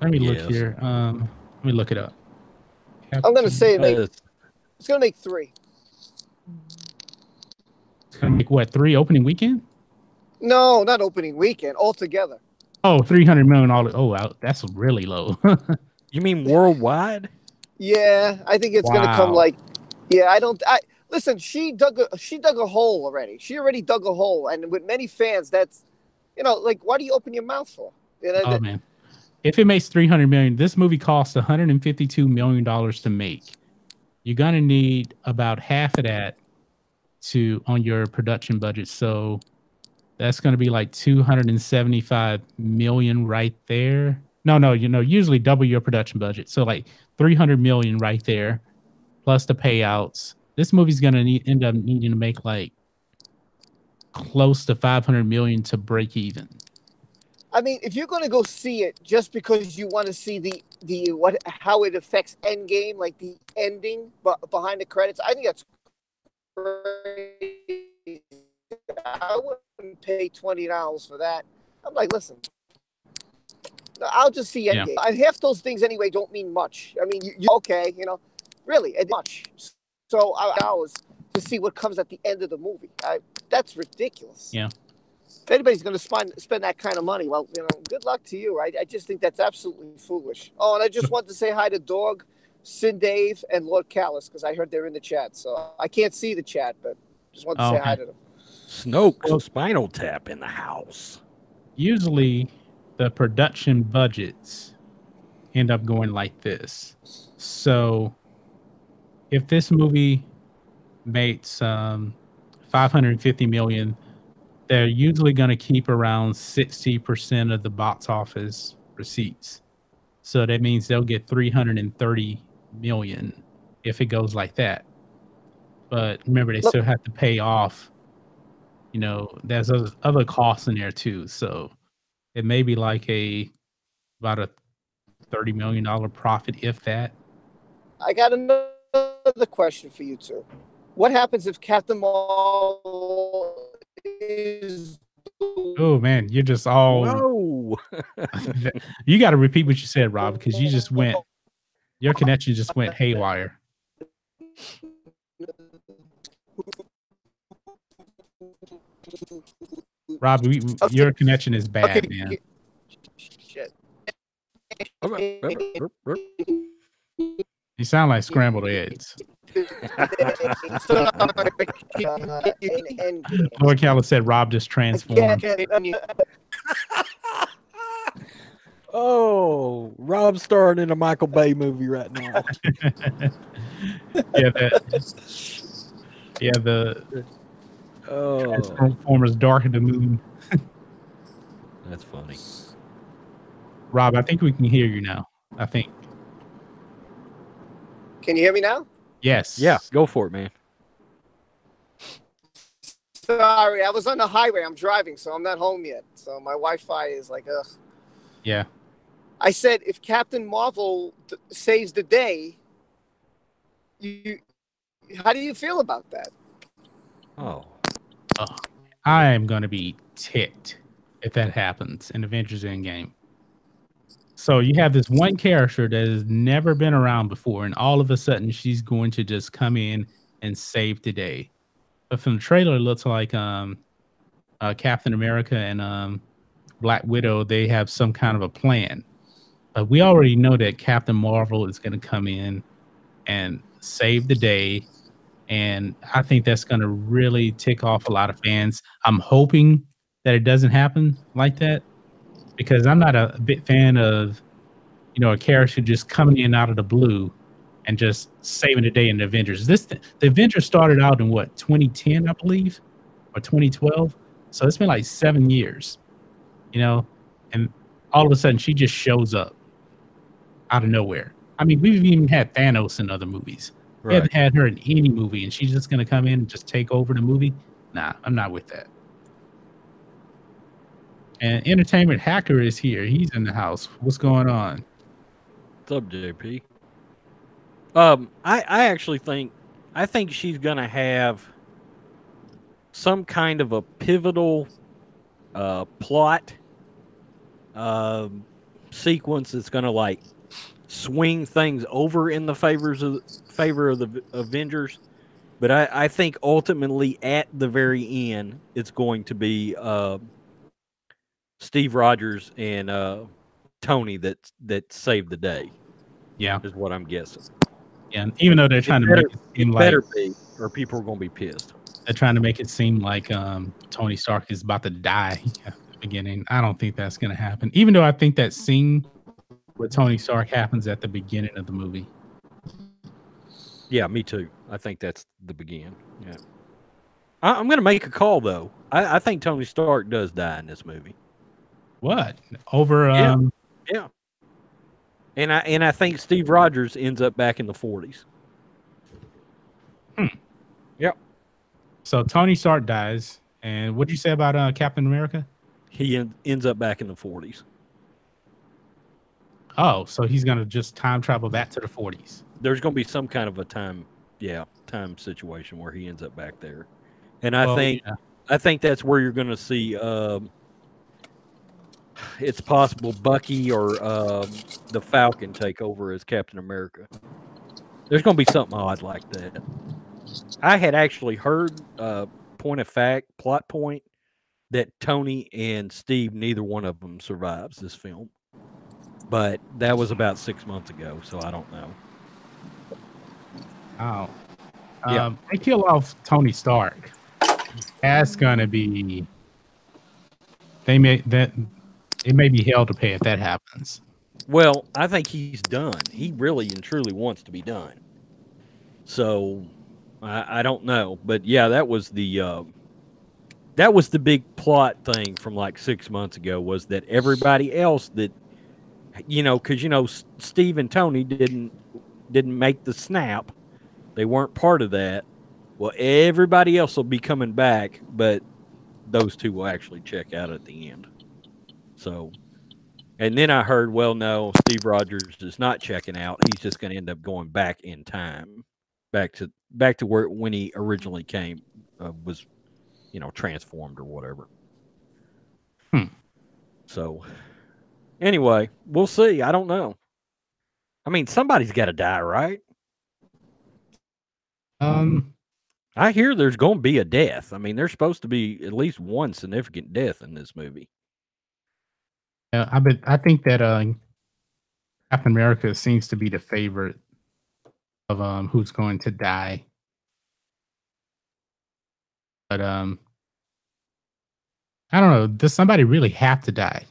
Let me look here. Let me look it up. Captain, I'm going to say it's going to make 3. It's going to make what, 3 opening weekend? No, not opening weekend. Altogether. Oh, 300 million. Wow, that's really low. You mean worldwide? Yeah, I think it's going to come like. Yeah, listen. She dug a hole already. She already dug a hole, and with many fans, that's, like, why do you open your mouth for? Oh man, if it makes 300 million, this movie costs 152 million dollars to make. You're gonna need about half of that on your production budget. So that's gonna be like 275 million right there. No, usually double your production budget. So like 300 million right there, plus the payouts. This movie's gonna end up needing to make like close to 500 million to break even. I mean, if you're going to go see it just because you want to see how it affects Endgame, like the ending behind the credits, I think that's crazy. I wouldn't pay $20 for that. I'm like, listen, I'll just see Endgame. Yeah. Half those things anyway don't mean much. I mean, okay, really, it much. So $hours to see what comes at the end of the movie. That's ridiculous. Yeah. If anybody's going to spend that kind of money, well, good luck to you. I just think that's absolutely foolish. Oh, and I just want to say hi to Dog, Sin Dave, and Lord Callis, because I heard they're in the chat. So I can't see the chat, but just want to say hi to them. Snoke, Spinal Tap in the house. Usually, the production budgets end up going like this. So if this movie makes 550 million, they're usually going to keep around 60% of the box office receipts. So that means they'll get 330 million if it goes like that. But remember, they still have to pay off, there's other costs in there too. So it may be like about a $30 million profit, if that. I got another question for you two. What happens if Captain Marvel is... Oh man, you're just all... Whoa. You got to repeat what you said, Rob, because your connection just went haywire. Rob, your connection is bad, man. Shit. You sound like scrambled eggs. Lord Callis said Rob just transformed. Oh, Rob's starring in a Michael Bay movie right now. The Transformers Dark of the Moon. That's funny. Rob, I think we can hear you now. I think. Can you hear me now? Yes. Yeah, go for it, man. Sorry, I was on the highway. I'm driving, so I'm not home yet. So my Wi-Fi is like, ugh. Yeah. I said, if Captain Marvel saves the day, how do you feel about that? Oh, I am going to be ticked if that happens in Avengers Endgame. So you have this one character that has never been around before, and all of a sudden she's going to just come in and save the day. But from the trailer, it looks like Captain America and Black Widow, they have some kind of a plan. But we already know that Captain Marvel is going to come in and save the day. And I think that's going to really tick off a lot of fans. I'm hoping that it doesn't happen like that, because I'm not a big fan of, a character just coming in out of the blue and just saving the day in the Avengers. The Avengers started out in 2010, I believe, or 2012. So it's been like 7 years, and all of a sudden she just shows up. out of nowhere. I mean, we've even had Thanos in other movies. We haven't had her in any movie, and she's just going to come in and just take over the movie. Nah, I'm not with that. And Entertainment Hacker is here. He's in the house. What's going on? What's up, JP? I actually think she's gonna have some kind of a pivotal plot sequence that's gonna like swing things over in the favor of the Avengers. But I think ultimately at the very end it's going to be Steve Rogers and Tony that saved the day. Yeah, is what I'm guessing. Yeah, and even though they're trying to make it seem like better be, or people are going to be pissed. They're trying to make it seem like Tony Stark is about to die at the beginning. I don't think that's going to happen. Even though I think that scene with Tony Stark happens at the beginning of the movie. Yeah, me too. I think that's the beginning. Yeah, I'm going to make a call though. I think Tony Stark does die in this movie. What? Over? Yeah. And I think Steve Rogers ends up back in the 40s. Yep. So Tony Stark dies, and what did you say about Captain America? He ends up back in the 40s. Oh, so he's gonna just time travel back to the 40s. There's gonna be some kind of a time situation where he ends up back there, and I think that's where you're gonna see. It's possible Bucky or the Falcon take over as Captain America. There's going to be something odd like that. I had actually heard, point of fact, plot point, that Tony and Steve, neither one of them survives this film. But that was about 6 months ago, so I don't know. Oh. Yeah. They kill off Tony Stark. That's going to be... It may be hell to pay if that happens. Well, I think he's done. He really and truly wants to be done. So, I don't know. But yeah, that was the big plot thing from like 6 months ago, was that everybody else that, because, Steve and Tony didn't make the snap. They weren't part of that. Well, everybody else will be coming back, but those two will actually check out at the end. So, and then I heard, well, no, Steve Rogers is not checking out. He's just going to end up going back in time, back to where when he originally came, was, transformed or whatever. So, anyway, we'll see. I don't know. I mean, somebody's got to die, right? I hear there's going to be a death. I mean, there's supposed to be at least one significant death in this movie. I think that Captain America seems to be the favorite of who's going to die. But I don't know. Does somebody really have to die?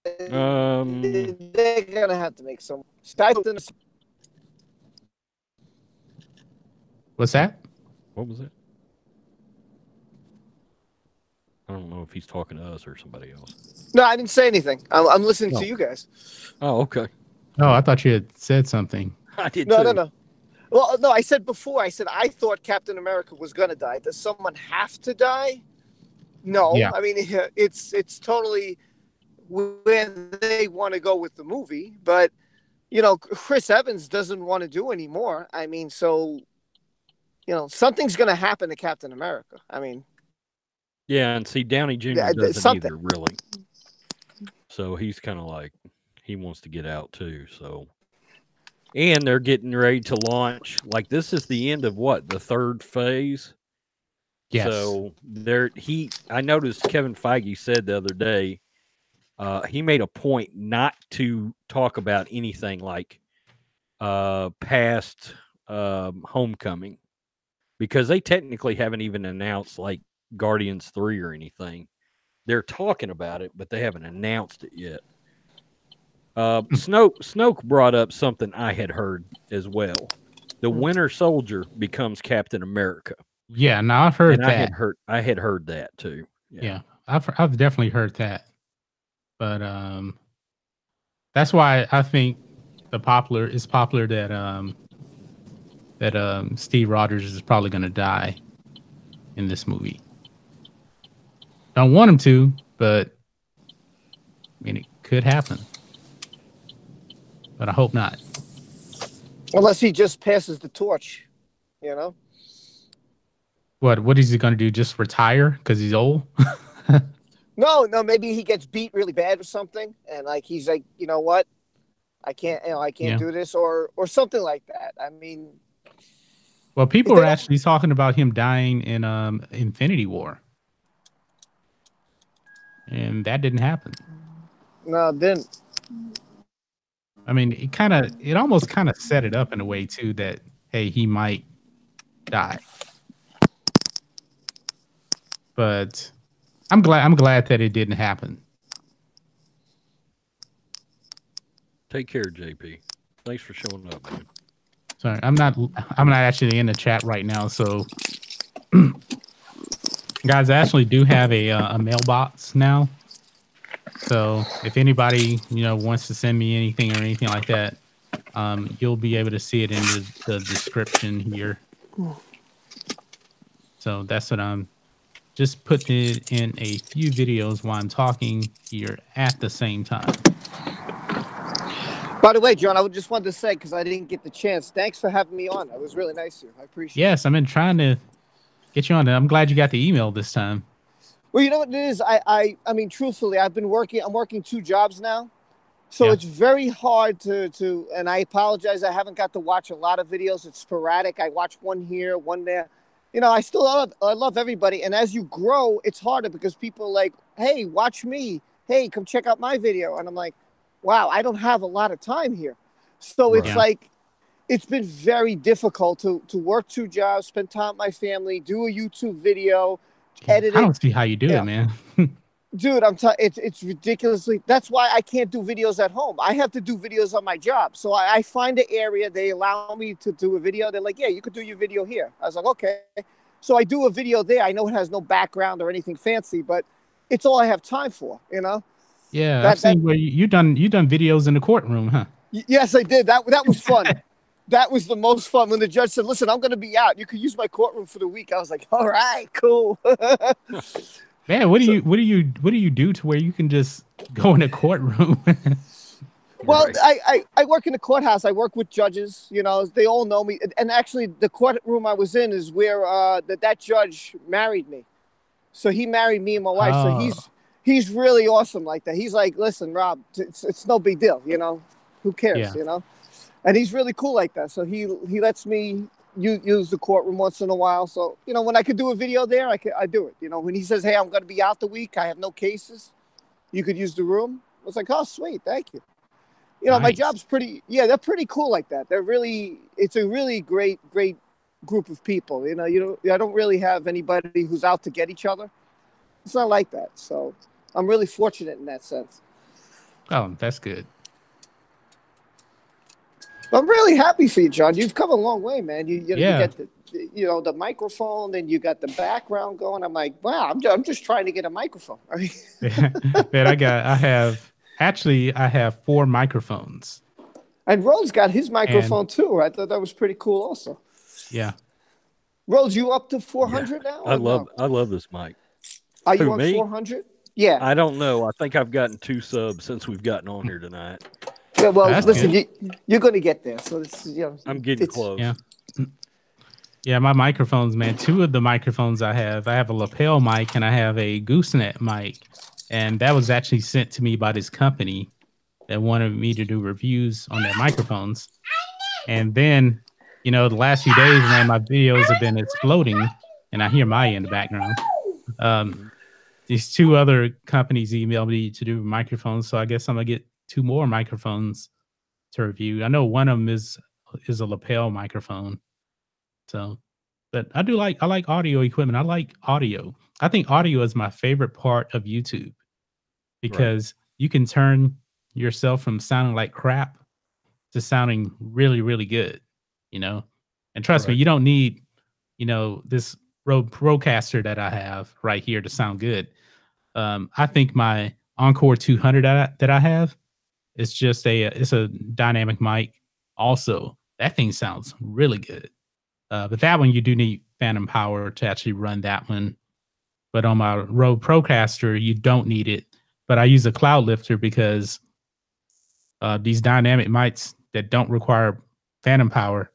They're gonna have to make some. What's that? What was it? I don't know if he's talking to us or somebody else. No, I didn't say anything. I'm listening to you guys. Oh, okay. Oh, I thought you had said something. I did too. No. Well, no, I said before. I said I thought Captain America was gonna die. Does someone have to die? No. Yeah. I mean, it's totally where they want to go with the movie, but Chris Evans doesn't want to do anymore. I mean, so something's gonna happen to Captain America. I mean. Yeah, and see, Downey Jr. doesn't either, really. So he's kind of like, he wants to get out too. So, and they're getting ready to launch. Like, this is the end of what, the third phase. Yes. So I noticed Kevin Feige said the other day, he made a point not to talk about anything like past Homecoming, because they technically haven't even announced like Guardians 3 or anything. They're talking about it, but they haven't announced it yet. Snoke brought up something I had heard as well. The Winter Soldier becomes Captain America. Yeah, now I've heard that. I had heard that too. Yeah, I've definitely heard that. But That's why I think it's popular that Steve Rogers is probably going to die in this movie. Don't want him to, but I mean, it could happen. But I hope not. Unless he just passes the torch, you know? What is he going to do? Just retire because he's old? No, maybe he gets beat really bad or something. And like, he's like, you know what? I can't do this or something like that. I mean, well, people are actually talking about him dying in Infinity War. And that didn't happen. No, it didn't. I mean, it almost kind of set it up in a way too that, hey, he might die. But I'm glad that it didn't happen. Take care, JP. Thanks for showing up, man. Sorry, I'm not actually in the chat right now, so guys, I actually do have a mailbox now. So if anybody, wants to send me anything or anything like that, you'll be able to see it in the description here. So that's what I'm just putting it in a few videos while I'm talking here at the same time. By the way, John, I just wanted to say, because I didn't get the chance, thanks for having me on. That was really nice of you. I appreciate it. Yes, I've been trying to get you on. I'm glad you got the email this time. Well, you know what it is? I mean, truthfully, I'm working 2 jobs now. So it's very hard to, and I apologize. I haven't got to watch a lot of videos. It's sporadic. I watch one here, one there. I love everybody. And as you grow, it's harder because people are like, hey, watch me. Hey, come check out my video. And I'm like, wow, I don't have a lot of time here. So it's like, it's been very difficult to work 2 jobs, spend time with my family, do a YouTube video, edit it. I don't see how you do it, man. Dude, it's ridiculously. That's why I can't do videos at home. I have to do videos on my job. So I find an area, they allow me to do a video. They're like, yeah, you could do your video here. I was like, okay. So I do a video there. I know it has no background or anything fancy, but it's all I have time for, Yeah, I've seen where you done videos in the courtroom, huh? Yes, I did. That was fun. That was the most fun when the judge said, listen, I'm going to be out. You could use my courtroom for the week. I was like, all right, cool. Man, what do you do to where you can just go in a courtroom? Well, I work in the courthouse. I work with judges. They all know me. And actually, the courtroom I was in is where that judge married me. So he married me and my wife. Oh. So he's really awesome like that. He's like, listen, Rob, it's no big deal. Who cares? And he's really cool like that. So he lets me use the courtroom once in a while. So, when I could do a video there, I do it. When he says, hey, I'm going to be out the week, I have no cases, you could use the room. I was like, oh, sweet. Thank you. Nice. My job's they're pretty cool like that. It's a really great group of people. I don't really have anybody who's out to get each other. It's not like that. So I'm really fortunate in that sense. Oh, that's good. I'm really happy for you, John. You've come a long way, man. You get the microphone, then you got the background going. I'm like, wow, I'm just trying to get a microphone. Man, I have 4 microphones. And Rhodes got his microphone too. I thought that was pretty cool also. Yeah. Rhodes, you up to 400 now? I love this mic. Are you on 400? Yeah. I don't know. I think I've gotten 2 subs since we've gotten on here tonight. Yeah, well, listen, you're going to get there. So I'm getting close. Yeah. Yeah, my microphones, man. 2 of the microphones I have a lapel mic and I have a gooseneck mic. And that was actually sent to me by this company that wanted me to do reviews on their microphones. And then, the last few days, man, my videos have been exploding. And I hear Maya in the background. These 2 other companies emailed me to do microphones. So I guess I'm going to get 2 more microphones to review. I know one of them is a lapel microphone. So, but I like audio equipment. I like audio. I think audio is my favorite part of YouTube because you can turn yourself from sounding like crap to sounding really, really good, And trust me, you don't need, this Procaster that I have right here to sound good. I think my Encore 200 that I have It's just it's a dynamic mic. Also, that thing sounds really good. But that one you do need phantom power to actually run that one. But on my Rode Procaster, you don't need it. But I use a Cloudlifter because these dynamic mics that don't require phantom power,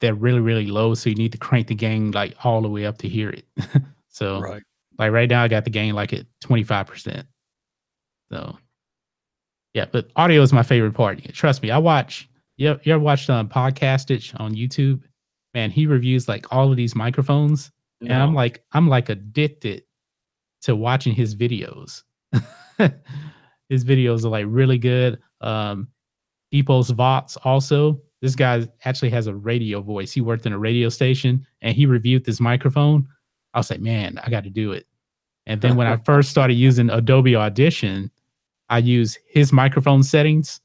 they're really, really low. So you need to crank the gain like all the way up to hear it. So Right. like right now I got the gain like at 25%. So yeah, but audio is my favorite part. Trust me, I watch. You ever watched Podcastage on YouTube? Man, he reviews like all of these microphones, and No. I'm like addicted to watching his videos. His videos are like really good. Epos Vox also. This guy actually has a radio voice. He worked in a radio station, and he reviewed this microphone. I was like, man, I got to do it. And then when I first started using Adobe Audition, I use his microphone settings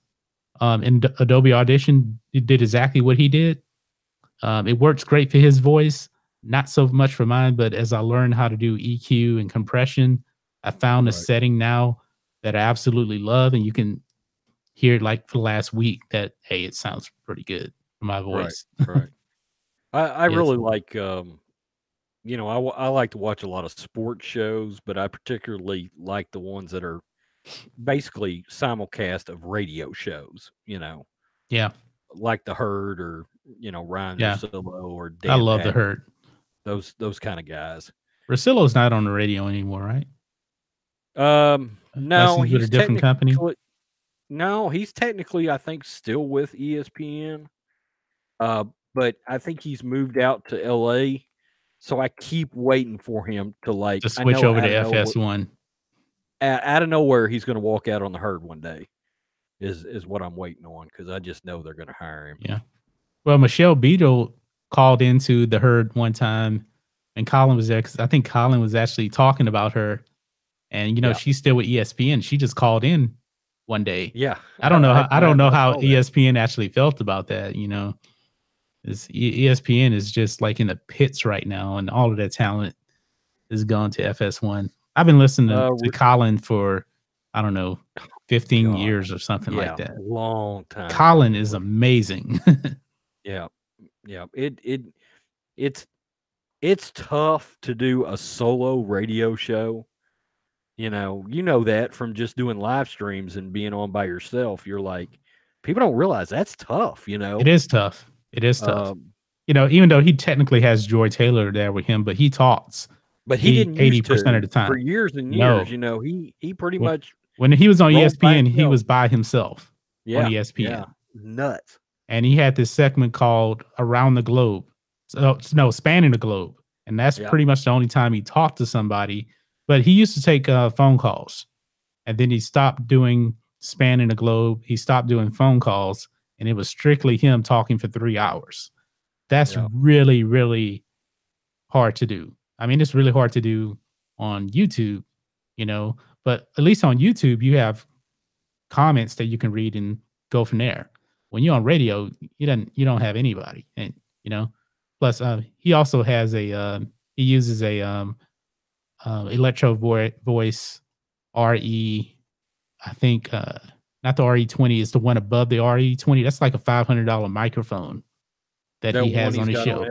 in Adobe Audition. It did exactly what he did. It works great for his voice, not so much for mine. But as I learned how to do EQ and compression, I found a Right. setting now that I absolutely love, and you can hear it like for the last week that hey, it sounds pretty good for my Right. voice. Right. I Yes, really like I like to watch a lot of sports shows, but I particularly like the ones that are basically simulcast of radio shows, yeah, like The Herd or, Ryan yeah. Russillo or I Dan love the Patrick, herd. those kind of guys. Russillo's not on the radio anymore, right? Unless No, he's with a different company. he's technically I think still with ESPN. Uh, but I think he's moved out to LA. So I keep waiting for him to To I switch know over to FS1. out of nowhere he's going to walk out on the Herd one day. Is what I'm waiting on because I just know they're going to hire him. Yeah. Well, Michelle Beadle called into the herd one time, and Colin was there because I think Colin was actually talking about her. And Yeah. she's still with ESPN. She just called in one day. Yeah, I don't know. I don't know how saw that. ESPN actually felt about that. ESPN is just like in the pits right now, and all of that talent is gone to FS1. I've been listening to Colin for I don't know 15 years or something like that. Long time. Colin is amazing. Yeah. It's tough to do a solo radio show. You know that from just doing live streams and being on by yourself. You're like, people don't realize that's tough. It is tough. It is tough. Um, Even though he technically has Joy Taylor there with him, but he talks. But he didn't 80% of the time for years and No. years. He pretty much when he was on rolled by ESPN, he himself. was by himself on Yeah, ESPN. yeah, nuts. And he had this segment called Around the Globe. So, no, Spanning the Globe. And that's Yeah. pretty much the only time he talked to somebody. But he used to take phone calls. And then he stopped doing Spanning the Globe. He stopped doing phone calls. And it was strictly him talking for 3 hours. That's Yeah. really, really hard to do. I mean, it's really hard to do on YouTube, but at least on YouTube, you have comments that you can read and go from there. When you're on radio, you don't have anybody. And, plus he also has he uses a electro voice RE, I think, not the RE20, it's the one above the RE20. That's like a $500 microphone that he has on his show.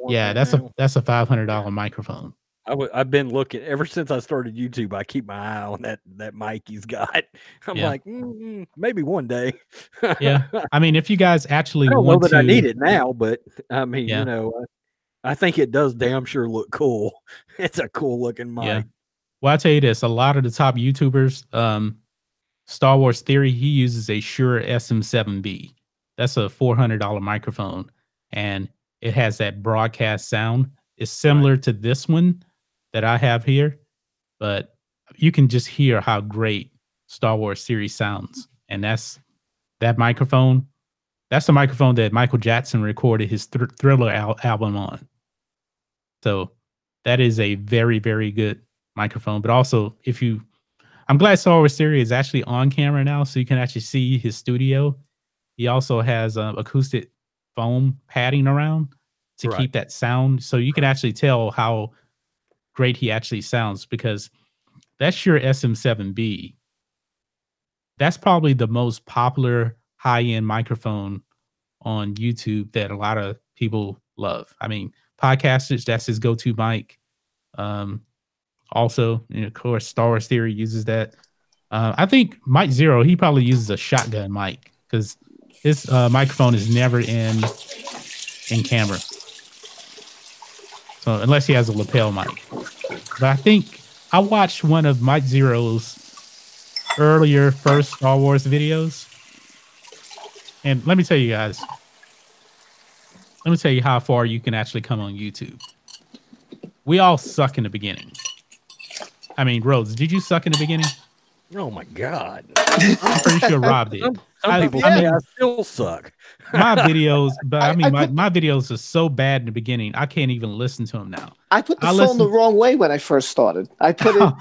Yeah, that's a $500 microphone. I've been looking ever since I started YouTube. I keep my eye on that mic he's got. I'm like, maybe one day. Yeah, I mean, if you guys actually I don't want know that to, I need it now, but I mean, Yeah. I think it does damn sure look cool. It's a cool looking mic. Yeah. Well, I'll tell you this: a lot of the top YouTubers, Star Wars Theory, he uses a Shure SM7B. That's a $400 microphone, and it has that broadcast sound. It's similar to this one that I have here, but you can just hear how great Star Wars Series sounds. And that microphone. That's the microphone that Michael Jackson recorded his Thriller album on. So that is a very, very good microphone. But also, I'm glad Star Wars Theory is actually on camera now, so you can actually see his studio. He also has acoustic foam padding around to keep that sound, so you can actually tell how great he actually sounds, because that's your SM7B. That's probably the most popular high-end microphone on YouTube that a lot of people love. I mean, podcasters, that's his go-to mic. Um, Also, and of course, Star Wars Theory uses that. I think Mike Zero, he probably uses a shotgun mic because his microphone is never in camera. So unless he has a lapel mic. But I think I watched one of Mike Zero's earlier first Star Wars videos. And let me tell you guys, let me tell you how far you can actually come on YouTube. We all suck in the beginning. I mean, Rhodes, did you suck in the beginning? Oh my God! I'm pretty sure Rob did. Some people say I still suck. My videos, but I mean, my videos are so bad in the beginning, I can't even listen to them now. I put the phone the wrong way when I first started. I put it.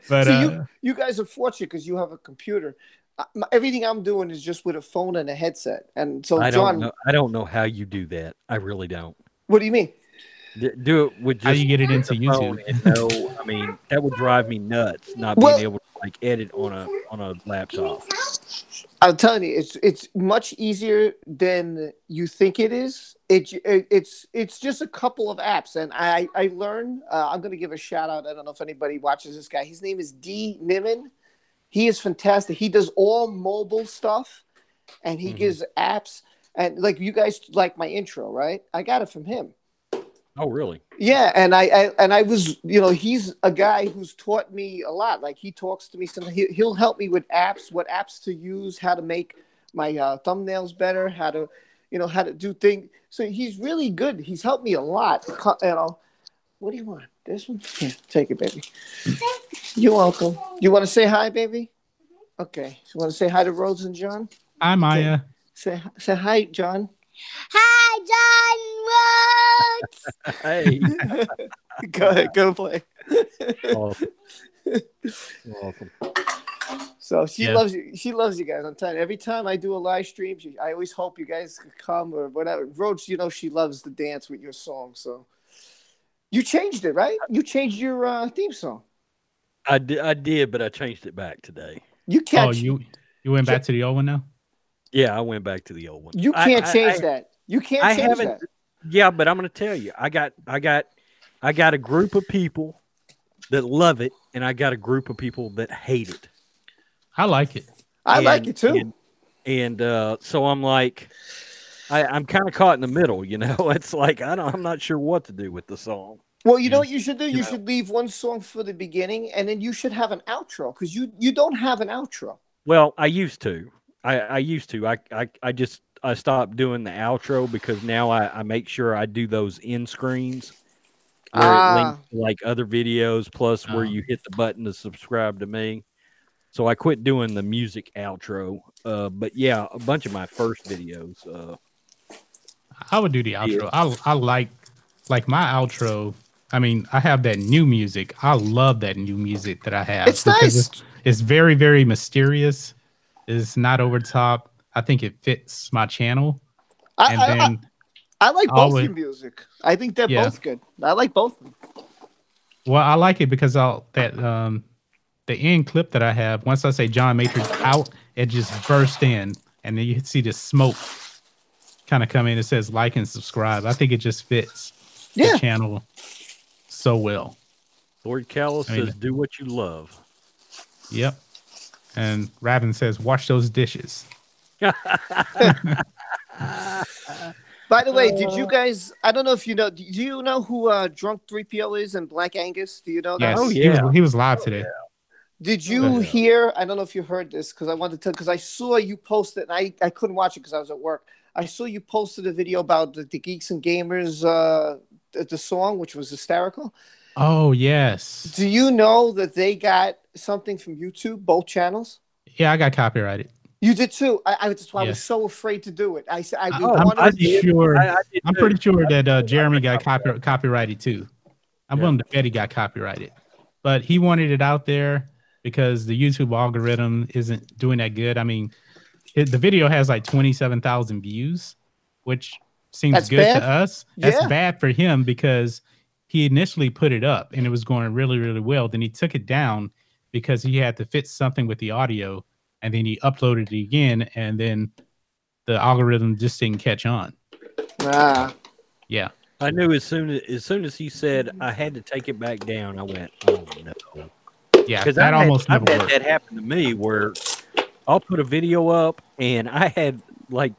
But so you guys are fortunate because you have a computer. Everything I'm doing is just with a phone and a headset. And so, I John, don't know how you do that. I really don't. What do you mean? Do it with just how you get it into YouTube? No, I mean that would drive me nuts. Not being able to like edit on a laptop. I'm telling you, it's much easier than you think it is. It's just a couple of apps, and I learned. I'm going to give a shout out. I don't know if anybody watches this guy. His name is D Niman. He is fantastic. He does all mobile stuff, and he gives apps. And like you guys like my intro, right? I got it from him. Oh, really? Yeah, and I was, he's a guy who's taught me a lot. Like he talks to me, he'll help me with apps, what apps to use, how to make my thumbnails better, how to do things. So he's really good. He's helped me a lot. What do you want? This one? Here, take it, baby. You're welcome. You want to say hi, baby? Okay. You want to say hi to Rhodes and John? Hi, Maya. Okay. Say hi, John. Hi, John Rhodes. Hey. Go ahead, go play. Awesome. Awesome. So she loves you. She loves you guys. I'm telling you, every time I do a live stream, I always hope you guys can come or whatever. Rhodes, she loves to dance with your song. So you changed it, right? You changed your theme song. I did, but I changed it back today. You can't. Oh, you went back to the old one now? Yeah, I went back to the old one. You can't change that. You can't change that. Yeah, but I'm going to tell you, I got a group of people that love it, and I got a group of people that hate it. I like it. I like it too. And so I'm like, I'm kind of caught in the middle. It's like I'm not sure what to do with the song. Well, you know what you should do? You should leave one song for the beginning, and then you should have an outro because you don't have an outro. Well, I used to. I used to. I stopped doing the outro because now I make sure I do those end screens where it links to like other videos plus where you hit the button to subscribe to me. So I quit doing the music outro. But yeah, a bunch of my first videos. I would do the outro. I like my outro. I mean, I have that new music. I love that new music that I have. It's nice. It's very, very mysterious. It's not over the top. I think it fits my channel. I like both your music. I think they're both good. I like both of them. Well, I like it because the end clip that I have, once I say John Matrixx out, it just burst in. And then you see the smoke kind of come in. It says like and subscribe. I think it just fits the channel so well. Lord Callis says, do what you love. Yep. And Raven says, wash those dishes. By the way, did you guys, I don't know if you know, do you know who Drunk 3PO is and Black Angus? Do you know that? Yes. Oh, yeah. He was live today. Did you hear, I don't know if you heard this because I wanted to, because I saw you post it and I couldn't watch it because I was at work. I saw you posted a video about the Geeks and Gamers, the song, which was hysterical. Oh, yes. Do you know that they got something from YouTube, both channels? Yeah, I got copyrighted. You did too. That's why I was so afraid to do it. I'm pretty sure that Jeremy got copyrighted too. I'm willing to bet he got copyrighted, but he wanted it out there because the YouTube algorithm isn't doing that good. I mean, the video has like 27,000 views, which seems good to us. That's bad for him because he initially put it up and it was going really, really well. Then he took it down because he had to fix something with the audio, and then he uploaded it again, and then the algorithm just didn't catch on. Ah. Yeah. I knew as soon as he said I had to take it back down, I went, oh no. Yeah, Because that almost never I've had worked. that happen to me where I'll put a video up and I had like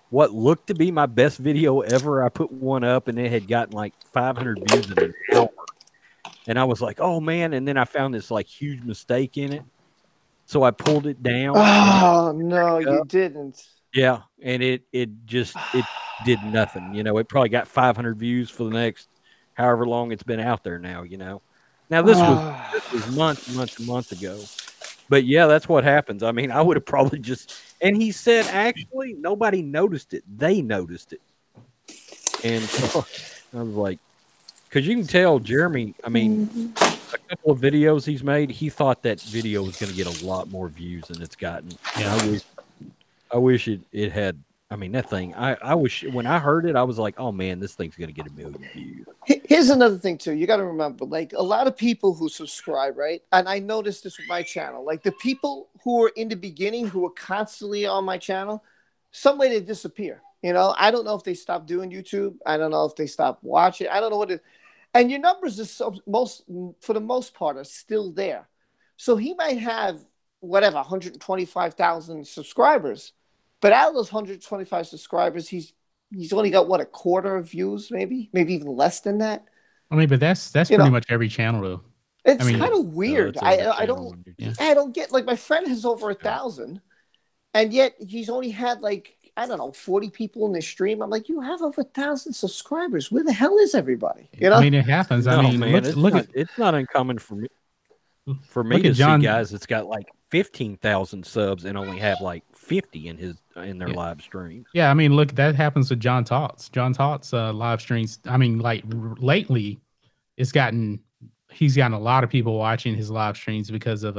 what looked to be my best video ever. I put one up and it had gotten like 500 views in an hour. And I was like, oh man. And then I found this like huge mistake in it. So I pulled it down. Oh no, you didn't. Yeah. And it did nothing. You know, it probably got 500 views for the next however long it's been out there now, you know. Now this was months ago. But yeah, that's what happens. I mean, I would have probably just, and he said actually nobody noticed it. They noticed it. And so I was like, because you can tell Jeremy, I mean, a couple of videos he's made, he thought that video was going to get a lot more views than it's gotten. Yeah. I wish it had. I mean, that thing, I wish when I heard it, I was like, oh man, this thing's going to get 1 million views. Here's another thing too. You got to remember, like a lot of people who subscribe, right? And I noticed this with my channel, like the people who were in the beginning, who were constantly on my channel, some way they disappear. You know, I don't know if they stopped doing YouTube. I don't know if they stopped watching. I don't know what it, and your numbers are for the most part are still there. So he might have whatever, 125,000 subscribers. But out of those 125 subscribers, he's only got what, a quarter of views, maybe even less than that. I mean, but that's pretty much every channel though. It's kind of weird. I don't get, like, my friend has over 1,000, and yet he's only had like, I don't know, 40 people in the stream. I'm like, you have over 1,000 subscribers. Where the hell is everybody? You know? I mean, it happens. No, I mean, man, it's not uncommon for me. For me to see guys that's got like 15,000 subs and only have like 50 in their live streams. Yeah, I mean, look, that happens with John Tots. John Tots live streams. I mean, like lately, he's gotten a lot of people watching his live streams because of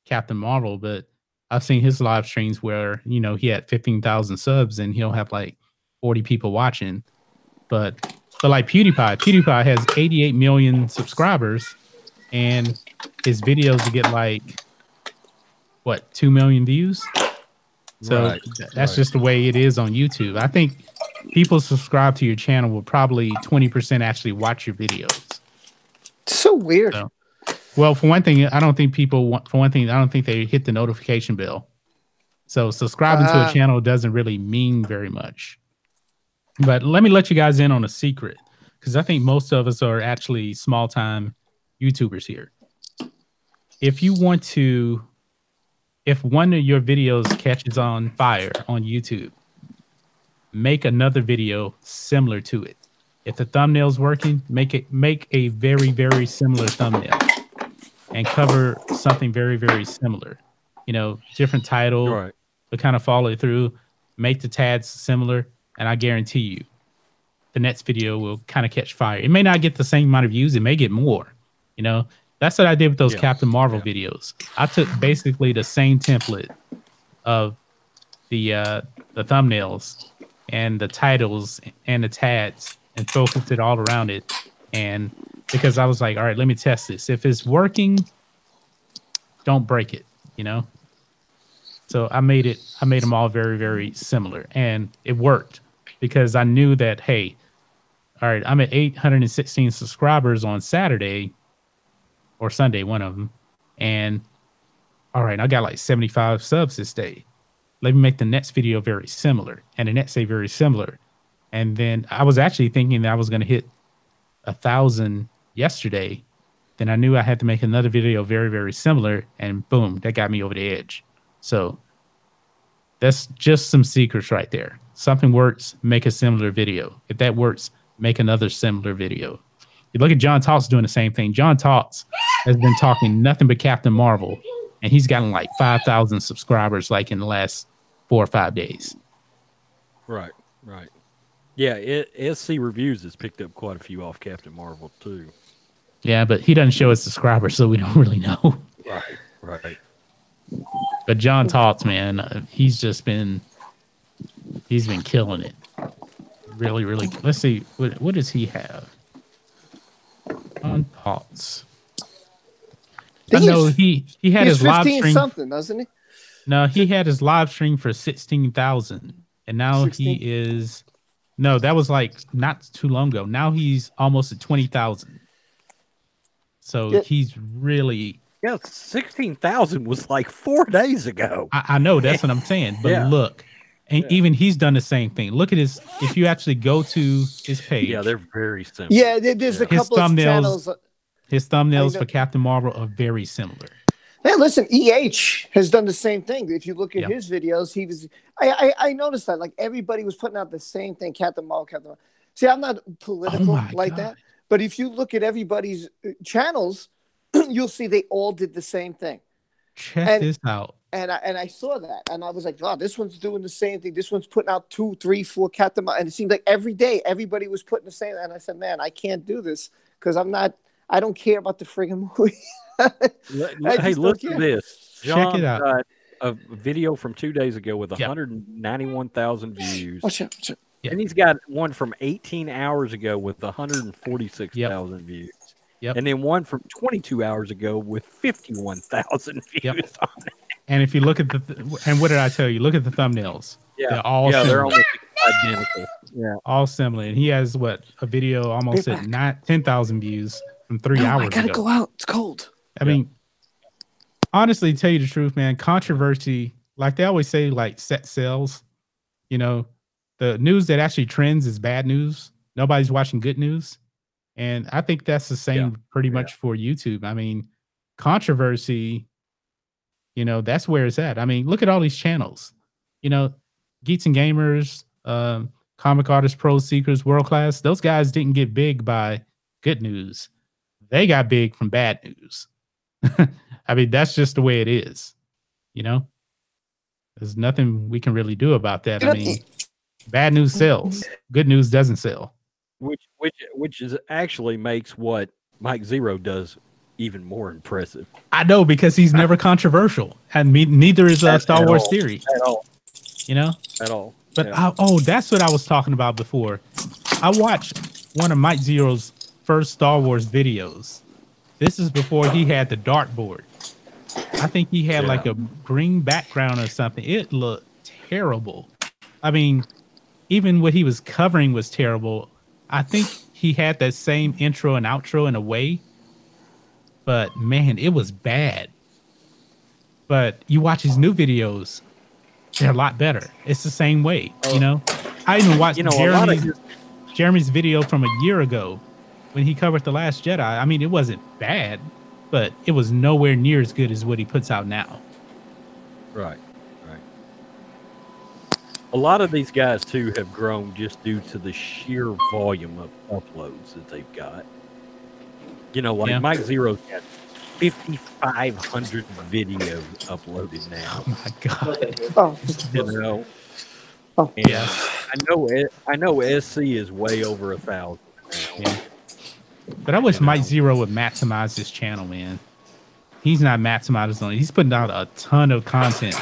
Captain Marvel. But I've seen his live streams where, you know, he had 15,000 subs and he'll have like 40 people watching. But like PewDiePie has 88 million subscribers, and his videos get like what, 2 million views. So that's just the way it is on YouTube. I think people subscribe to your channel will probably 20% actually watch your videos. So weird. So, well, for one thing, I don't think they hit the notification bell. So subscribing to a channel doesn't really mean very much. But let me let you guys in on a secret, because I think most of us are actually small-time YouTubers here. If one of your videos catches on fire on YouTube, make another video similar to it. If the thumbnail's working, make a very, very similar thumbnail and cover something very, very similar. You know, different title, but kind of follow it through. Make the tags similar, and I guarantee you, the next video will kind of catch fire. It may not get the same amount of views. It may get more. You know, that's what I did with those Captain Marvel videos. I took basically the same template of the thumbnails and the titles and the tags and focused it all around it. And because I was like, all right, let me test this. If it's working, don't break it, you know? So I made them all very, very similar, and it worked because I knew that, hey, all right, I'm at 816 subscribers on Saturday or Sunday, one of them. And all right, I got like 75 subs this day. Let me make the next video very similar and the next day very similar. And then I was actually thinking that I was going to hit 1,000 yesterday. Then I knew I had to make another video very, very similar, and boom, that got me over the edge. So that's just some secrets right there. Something works, make a similar video. If that works, make another similar video. You look at John Tots doing the same thing. John Tots has been talking nothing but Captain Marvel, and he's gotten like 5,000 subscribers like in the last 4 or 5 days. Right. Yeah, SC Reviews has picked up quite a few off Captain Marvel too. Yeah, but he doesn't show his subscribers, so we don't really know. Right. But John Tots, man, he's been killing it. Really, really. Let's see, what does he have? On pause. I know he had his live 15 stream. something, doesn't he? No, he had his live stream for 16,000, and now 16? he is. No, that was like not too long ago. Now he's almost at 20,000. So Yeah. he's really. Yeah, 16,000 was like 4 days ago. I know that's what I'm saying, but Yeah. look, and even he's done the same thing. Look at his. If you actually go to his page, Yeah, they're very similar. Yeah, there's a His couple of channels. his thumbnails for Captain Marvel are very similar. Hey, listen, EH has done the same thing. If you look at Yeah. his videos, he was. I noticed that like everybody was putting out the same thing. Captain Marvel, Captain Marvel. See, I'm not political like that, but if you look at everybody's channels, you'll see they all did the same thing. Check this out. And I saw that, and I was like, "God, this one's doing the same thing. This one's putting out 2, 3, 4 Captain Marvel." And it seemed like every day everybody was putting the same. And I said, "Man, I can't do this because I'm not. I don't care about the friggin' movie." Hey, look at this. John Check it out. got a video from 2 days ago with 191,000 views. Watch out. Yeah. And he's got one from 18 hours ago with 146,000 views. Yep. And then one from 22 hours ago with 51,000 views on it. And if you look at and what did I tell you? Look at the thumbnails. Yeah, they're all similar. they're almost identical. Yeah, all similar. And he has a video almost at 10,000 views from 3 hours ago. I gotta go out. It's cold. I mean, honestly, tell you the truth, man, controversy, like they always say, like set sells. You know, the news that actually trends is bad news. Nobody's watching good news. And I think that's the same pretty much for YouTube. I mean, controversy, you know, that's where it's at. I mean, look at all these channels. You know, Geeks and Gamers, Comic Artists, Pro Seekers, World Class. Those guys didn't get big by good news. They got big from bad news. I mean, that's just the way it is. You know, there's nothing we can really do about that. I mean, bad news sells. Good news doesn't sell. Which is actually makes what Mike Zero does even more impressive. I know, because he's never controversial, and neither is Star Wars Theory at all. You know, at all. But that's what I was talking about before. I watched one of Mike Zero's first Star Wars videos. This is before he had the dartboard. I think he had like a green background or something. It looked terrible. I mean, even what he was covering was terrible. I think he had that same intro and outro in a way, but man, it was bad. But you watch his new videos, they're a lot better. It's the same way, you know. I even watched Jeremy's video from a year ago when he covered The Last Jedi. I mean, it wasn't bad, but it was nowhere near as good as what he puts out now. Right. A lot of these guys too have grown just due to the sheer volume of uploads that they've got. You know, like Mike Zero's got 5,500 videos uploaded now. Oh my god! You know, I know SC is way over 1,000. Yeah, but I wish Mike Zero would maximize his channel, man. He's not maximizing it. He's putting out a ton of content.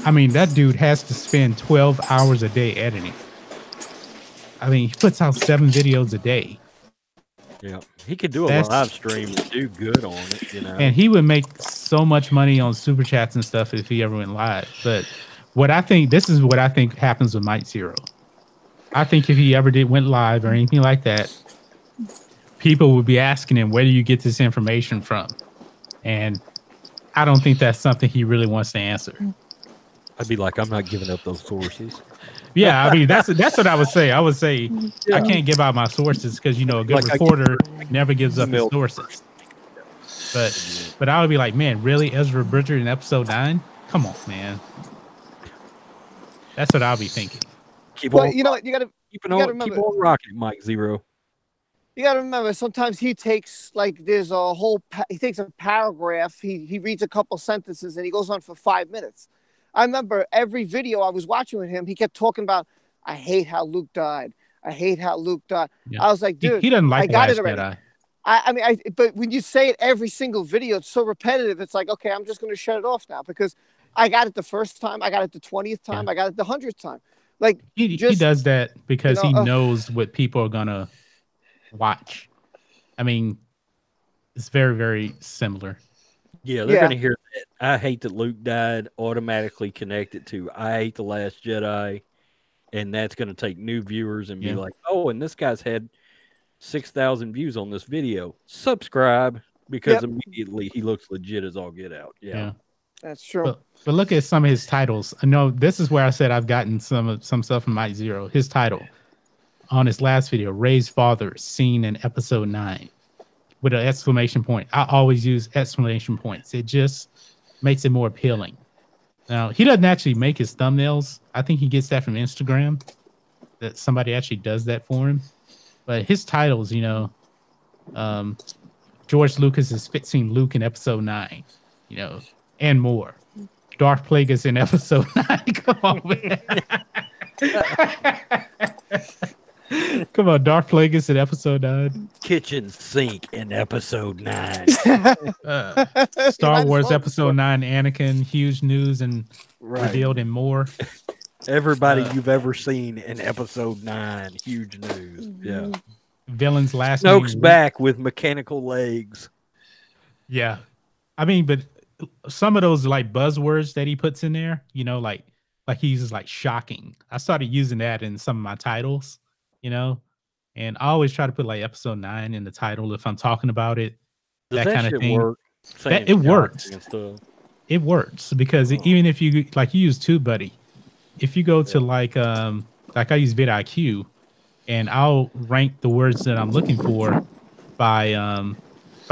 I mean, that dude has to spend 12 hours a day editing. I mean, he puts out 7 videos a day. Yeah, he could do a live stream and do good on it, you know. And he would make so much money on super chats and stuff if he ever went live. But this is what I think happens with Mike Zero. I think if he ever went live or anything like that, people would be asking him, where do you get this information from? And I don't think that's something he really wants to answer. I'd be like, I'm not giving up those sources. Yeah, I mean, that's what I would say. I would say I can't give out my sources because, you know, a good reporter never gives up his sources. But I would be like, man, really, Ezra Bridger in episode 9? Come on, man. That's what I'll be thinking. Keep on rocking, Mike Zero. You got to remember, sometimes he takes there's a whole he takes a paragraph, he reads a couple sentences, and he goes on for 5 minutes. I remember every video I was watching with him, he kept talking about, I hate how Luke died. I hate how Luke died. Yeah. I was like, dude, he doesn't like I got it already. But when you say it every single video, it's so repetitive. It's like, okay, I'm just going to shut it off now because I got it the first time, I got it the 20th time, I got it the 100th time. Like he does that because he knows what people are gonna watch. I mean, It's very, very similar. Yeah, they're going to hear that. I hate that Luke died, automatically connect it to I hate The Last Jedi. And that's going to take new viewers and be like, oh, and this guy's had 6,000 views on this video. Subscribe, because immediately he looks legit as all get out. Yeah. That's true. But look at some of his titles. I know this is where I said I've gotten some stuff from Mike Zero. His title on his last video, Ray's father, seen in episode 9, with an exclamation point. I always use exclamation points. It just makes it more appealing. Now, he doesn't actually make his thumbnails. I think he gets that from Instagram, that somebody actually does that for him. But his titles, you know, George Lucas is fixing Luke in episode 9, you know, and more. Darth Plagueis in episode 9. Come on, man. Come on, Darth Plagueis in episode 9. Kitchen sink in episode 9. Star Wars episode 9, Anakin, huge news and revealed and more. Everybody you've ever seen in episode 9, huge news. Yeah. Villain's last Snoke's name. back with mechanical legs. Yeah. I mean, but some of those like buzzwords that he puts in there, you know, like he uses like shocking. I started using that in some of my titles, you know, and I always try to put like episode 9 in the title if I'm talking about it. Does that kind of thing. Work? It works. It works because even if you like you use TubeBuddy, if you go to like I use vidIQ, and I'll rank the words that I'm looking for by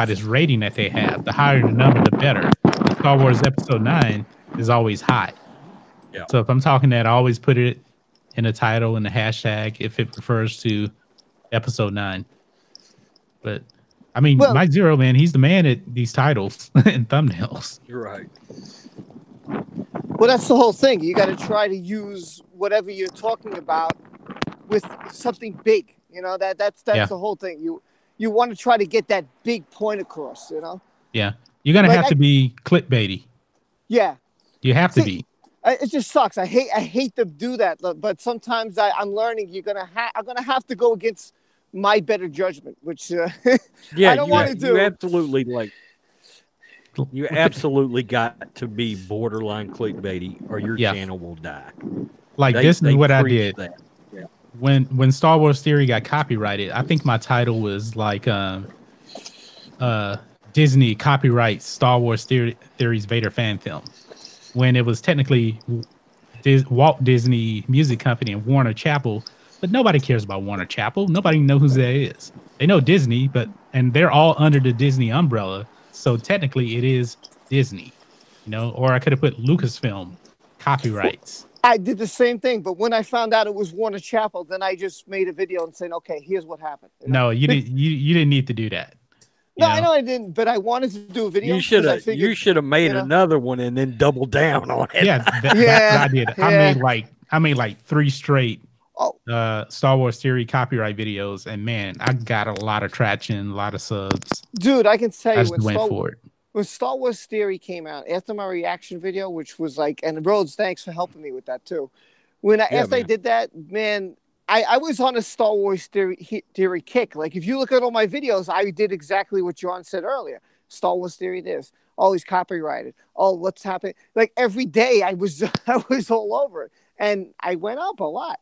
this rating that they have. The higher the number, the better. Star Wars episode 9 is always high. Yeah. So if I'm talking that, I always put it in the title and the hashtag if it refers to episode 9. But I mean, Mike Zero, man, he's the man at these titles and thumbnails. You're right. Well, that's the whole thing. You got to try to use whatever you're talking about with something big. You know, that's the whole thing. You want to try to get that big point across, you know? Yeah. You're going to have to be clickbaity. Yeah. You have to be. It just sucks. I hate to do that, but sometimes I'm learning I'm gonna have to go against my better judgment, which I don't want to do. You absolutely got to be borderline clickbaity, or your channel will die. Like this is what I did. Yeah. When Star Wars Theory got copyrighted, I think my title was like Disney copyrights Star Wars Theory's Vader fan film, when it was technically Walt Disney Music Company and Warner Chappell, but nobody cares about Warner Chappell. Nobody knows who that is. They know Disney, and they're all under the Disney umbrella. So technically it is Disney, you know, or I could have put Lucasfilm copyrights. I did the same thing, but when I found out it was Warner Chappell, then I just made a video and said, okay, here's what happened. You know? No, you didn't need to do that. No, I know I didn't, but I wanted to do a video. You should have made another one and then double down on it. Yeah, that's what I did. Yeah. I made like 3 straight Star Wars Theory copyright videos, and man, I got a lot of traction, a lot of subs. Dude, I can tell you when Star Wars Theory came out, after my reaction video, which was like, and Rhodes, thanks for helping me with that too. After I did that, man, I was on a Star Wars theory kick. Like, if you look at all my videos, I did exactly what John said earlier. Star Wars Theory this. Oh, he's copyrighted. Oh, what's happening? Like, every day I was all over it. And I went up a lot.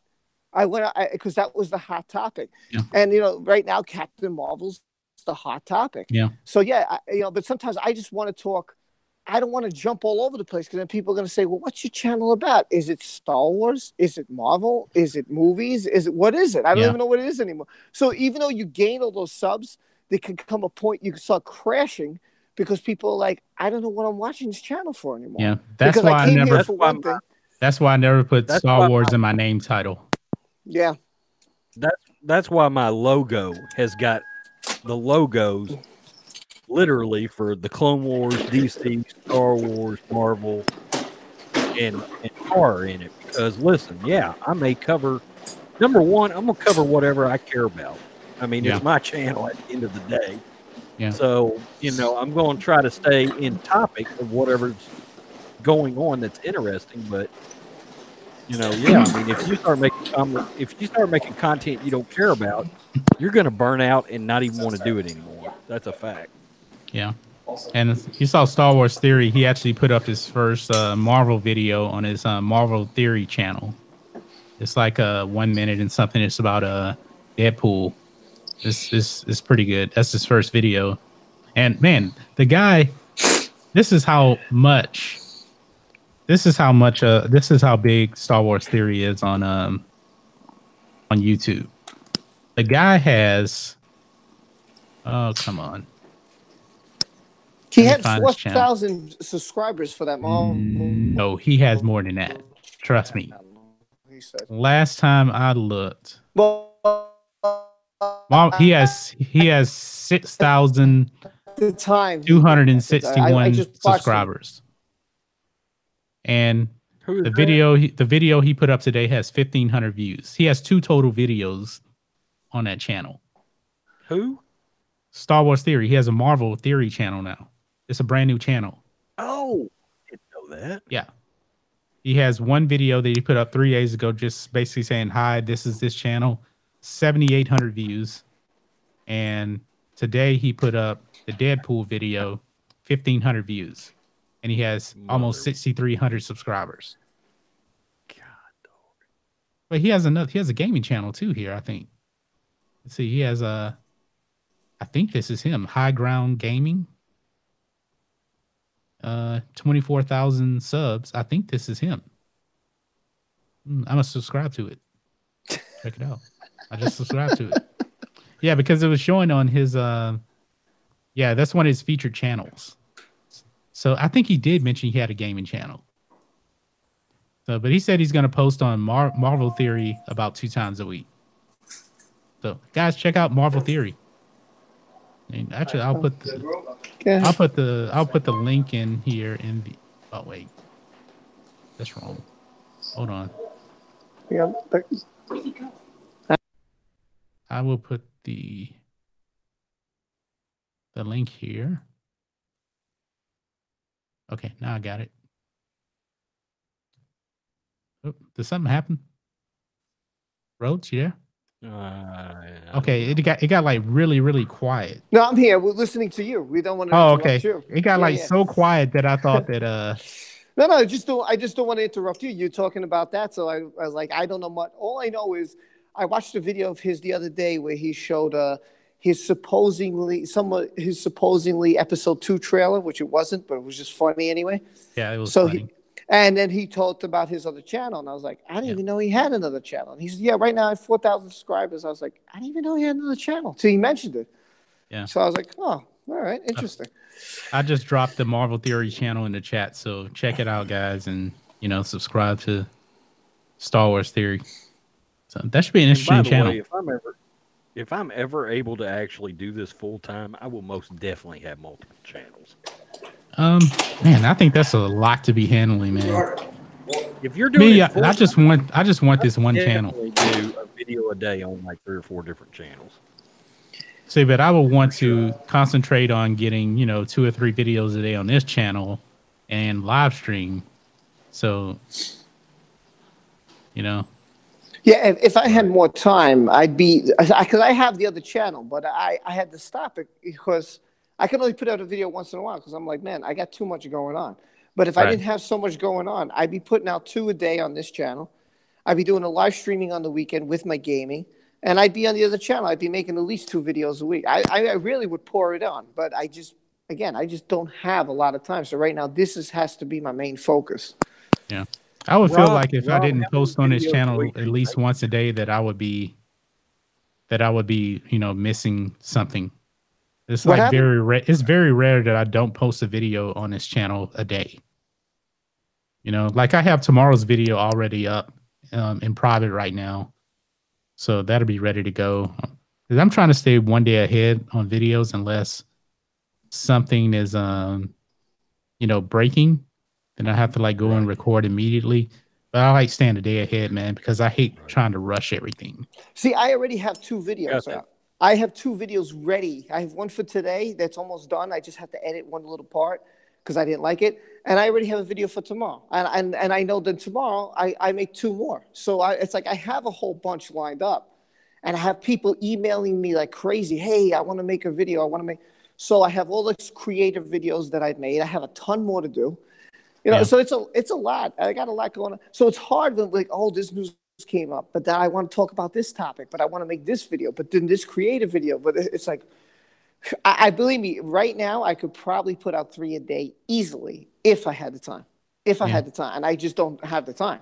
Because that was the hot topic. Yeah. And, you know, right now, Captain Marvel's the hot topic. Yeah. So, yeah, but sometimes I just want to talk. I don't want to jump all over the place, because then people are going to say, well, what's your channel about? Is it Star Wars? Is it Marvel? Is it movies? What is it? I don't even know what it is anymore. So even though you gain all those subs, there can come a point you can start crashing, because people are like, I don't know what I'm watching this channel for anymore. Yeah, that's why I never put Star Wars in my name title. Yeah. That's why my logo has got the logos literally for the Clone Wars, DC, Star Wars, Marvel, and horror in it. Because listen, I may cover, number one, I'm gonna cover whatever I care about. I mean, it's my channel at the end of the day. Yeah. So, you know, I'm going to try to stay in topic of whatever's going on that's interesting. But, you know, I mean, if you start making content you don't care about, you're going to burn out and not even want to do it anymore. That's a fact. Yeah. And you saw Star Wars Theory. He actually put up his first Marvel video on his Marvel Theory channel. It's like 1 minute and something. It's about Deadpool. It's pretty good. That's his first video. And man, the guy, this is how big Star Wars Theory is on YouTube. The guy has, oh, come on. He had 4,000 subscribers for that moment. No, he has more than that. Trust me. He said. Last time I looked, Well, he has 6,261 subscribers. And the video he put up today has 1,500 views. He has 2 total videos on that channel. Who? Star Wars Theory. He has a Marvel Theory channel now. It's a brand new channel. Oh, I didn't know that. Yeah. He has one video that he put up 3 days ago, just basically saying, hi, this is this channel. 7,800 views. And today he put up the Deadpool video, 1,500 views. And he has almost 6,300 subscribers. God, dog. But he has a gaming channel too here, I think. Let's see, he has I think this is him, High Ground Gaming. 24,000 subs. I think this is him. I'm gonna subscribe to it. Check it out. I just subscribed to it. Yeah, because it was showing on his yeah, that's one of his featured channels. So I think he did mention he had a gaming channel. So, but he said he's gonna post on Marvel Theory about 2 times a week. So guys, check out Marvel Theory. And actually, I'll put the link in here in the. Oh wait, that's wrong. Hold on. Yeah. I will put the link here. Okay, now I got it. Oh, did something happen? Rhodes, you there? Okay, it got like really quiet. No, I'm here. We're listening to you. We don't want to interrupt you. It got so quiet that I thought that No, I just don't want to interrupt you. You're talking about that, so I was like, I don't know much. All I know is I watched a video of his the other day where he showed his supposedly episode 2 trailer, which it wasn't, but it was just funny anyway. Yeah, it was funny. And then he talked about his other channel, and I was like, I didn't even know he had another channel. And he said, yeah, right now I have 4,000 subscribers. I was like, I didn't even know he had another channel. So he mentioned it. Yeah. So I was like, oh, all right, interesting. I just dropped the Marvel Theory channel in the chat, so check it out, guys, and subscribe to Star Wars Theory. So that should be an interesting channel. Way, if I'm ever able to actually do this full time, I will most definitely have multiple channels. Man, I think that's a lot to be handling, man. If you're doing I just want this one channel. Do a video a day on like 3 or 4 different channels. See, but I would want to concentrate on getting 2 or 3 videos a day on this channel and live stream. So, Yeah, if I had more time, I'd be because I have the other channel, but I had to stop it because I can only put out a video once in a while because I'm like, man, I got too much going on. But if I didn't have so much going on, I'd be putting out 2 a day on this channel. I'd be doing a live streaming on the weekend with my gaming, and I'd be on the other channel. I'd be making at least 2 videos a week. I really would pour it on, but I just don't have a lot of time. So right now, this has to be my main focus. Yeah. I would feel like if I didn't post on this channel at least once a day, that I would be, missing something. It's like very rare. It's very rare that I don't post a video on this channel a day. Like I have tomorrow's video already up in private right now, so that'll be ready to go. Because I'm trying to stay one day ahead on videos unless something is breaking. Then I have to go and record immediately. But I like staying a day ahead, man, because I hate trying to rush everything. See, I already have 2 videos out. I have 2 videos ready. I have one for today that's almost done. I just have to edit one little part because I didn't like it. And I already have a video for tomorrow. And I know that tomorrow I make 2 more. So it's like I have a whole bunch lined up. And I have people emailing me like crazy. Hey, I want to make a video. So I have all these creative videos that I've made. I have a ton more to do. You know, Yeah. so it's a lot. I got a lot going on. So it's hard when like, oh, this news came up, but then I want to talk about this topic, but I want to make this video, but then this creative video. But it's like, I believe me, right now I could probably put out 3 a day easily if I had the time. If I had the time, and I just don't have the time.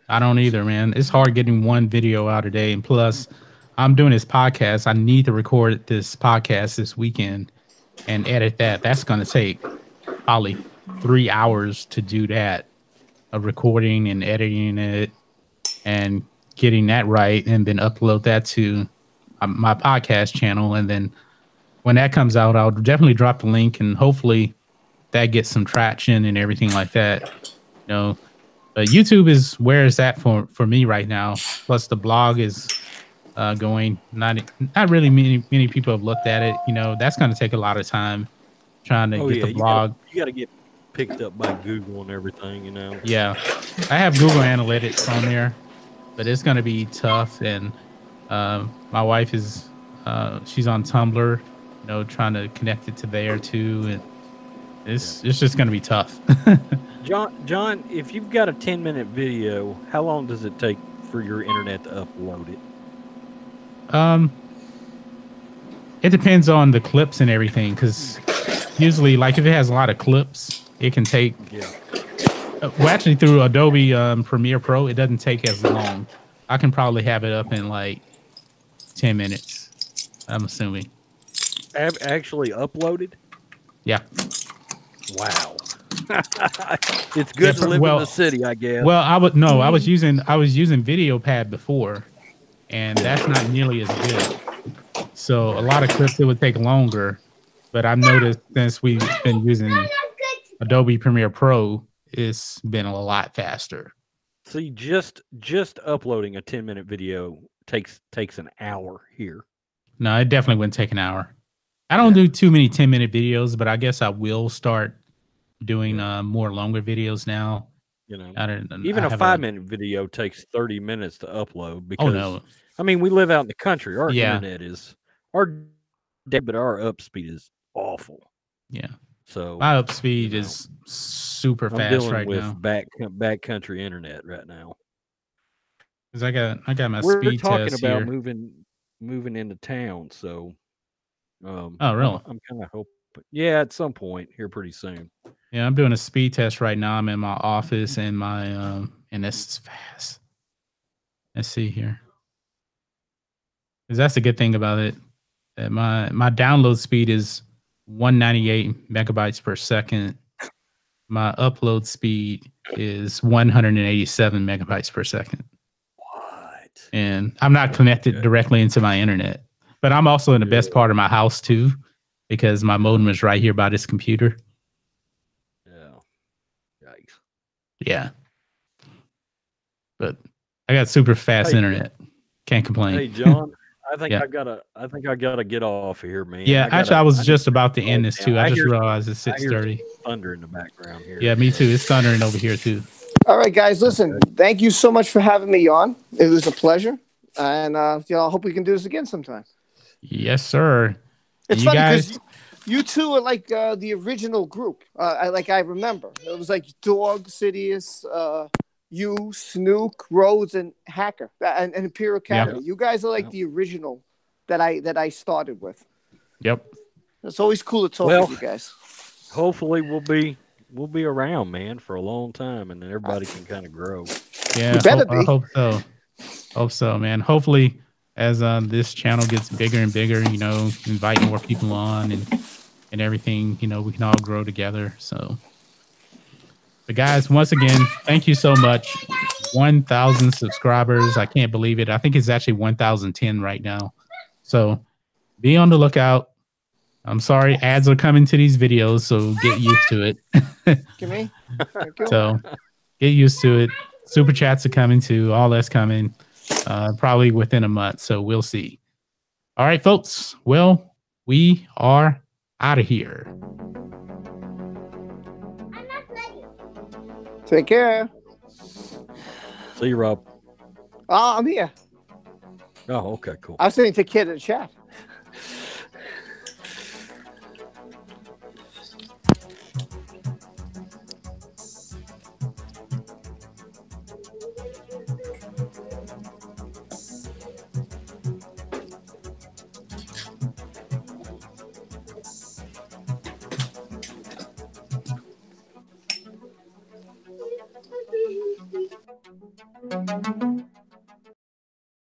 I don't either, man. It's hard getting one video out a day. And plus, I'm doing this podcast. I need to record this podcast this weekend and edit that. That's going to take probably 3 hours to do that, of recording and editing it and getting that right, and then upload that to my podcast channel. And then when that comes out, I'll definitely drop the link, and hopefully that gets some traction and everything like that. You know, but YouTube is where it's at for me right now. Plus the blog is going. Not really many people have looked at it. You know, that's going to take a lot of time trying to get the blog. You got to get picked up by Google and everything. You know. Yeah, I have Google Analytics on there, but it's going to be tough. And my wife is she's on Tumblr. You know, trying to connect it to there too, and it's just going to be tough. John, if you've got a 10-minute video, how long does it take for your internet to upload it? It depends on the clips and everything, because usually, like if it has a lot of clips, it can take. Yeah. Well, actually, through Adobe Premiere Pro, it doesn't take as long. I can probably have it up in like 10 minutes. I'm assuming. Actually uploaded? Yeah. Wow. It's good to live in the city, I guess. Well, I was using VideoPad before, and that's not nearly as good. So a lot of clips it would take longer, but I've noticed since we've been using Adobe Premiere Pro, it's been a lot faster. See, just uploading a 10-minute video takes an hour here. No, it definitely wouldn't take an hour. I don't do too many 10-minute videos, but I guess I will start doing more longer videos now. You know, even a 5-minute video takes 30 minutes to upload because I mean, we live out in the country. Our internet is but our up speed is awful. Yeah. So my up speed is super fast right now. Back country internet right now. Because I got my We're speed talking test about here. moving into town, so oh really? I'm kind of hoping. Yeah, at some point here pretty soon. Yeah, I'm doing a speed test right now. I'm in my office and my and this is fast. Let's see here. Because that's the good thing about it. That my download speed is 198 megabytes per second. My upload speed is 187 megabytes per second. What? And I'm not connected directly into my internet. But I'm also in the best part of my house too, because my modem is right here by this computer. Yeah. Yikes. Yeah. But I got super fast internet. Can't complain. Hey John, I think I gotta get off here, man. Yeah, I was just about to end this too. I just realized it's 6:30. Thunder in the background here. Yeah, me too. It's thundering over here too. All right, guys, listen. Thank you so much for having me on. It was a pleasure, and I hope we can do this again sometime. Yes, sir. It's funny because you two are like the original group. I remember it was like Dog, Sidious, you, Snook, Rhodes, and Hacker, and Imperial Academy. You guys are like the original that I started with. Yep. It's always cool to talk with you guys. Hopefully we'll be around, man, for a long time, and then everybody can kind of grow. Yeah, I hope so. Hope so, man. Hopefully, as this channel gets bigger and bigger, invite more people on and everything, we can all grow together. So, but guys, once again, thank you so much. 1,000 subscribers. I can't believe it. I think it's actually 1,010 right now. So be on the lookout. I'm sorry, ads are coming to these videos, so get used to it. Give me. So get used to it. Super chats are coming too. All that's coming probably within a month. So we'll see. All right, folks. Well, we are out of here. Take care. See you, Rob. I'm here. Oh, okay, cool. I was saying take care of the chat.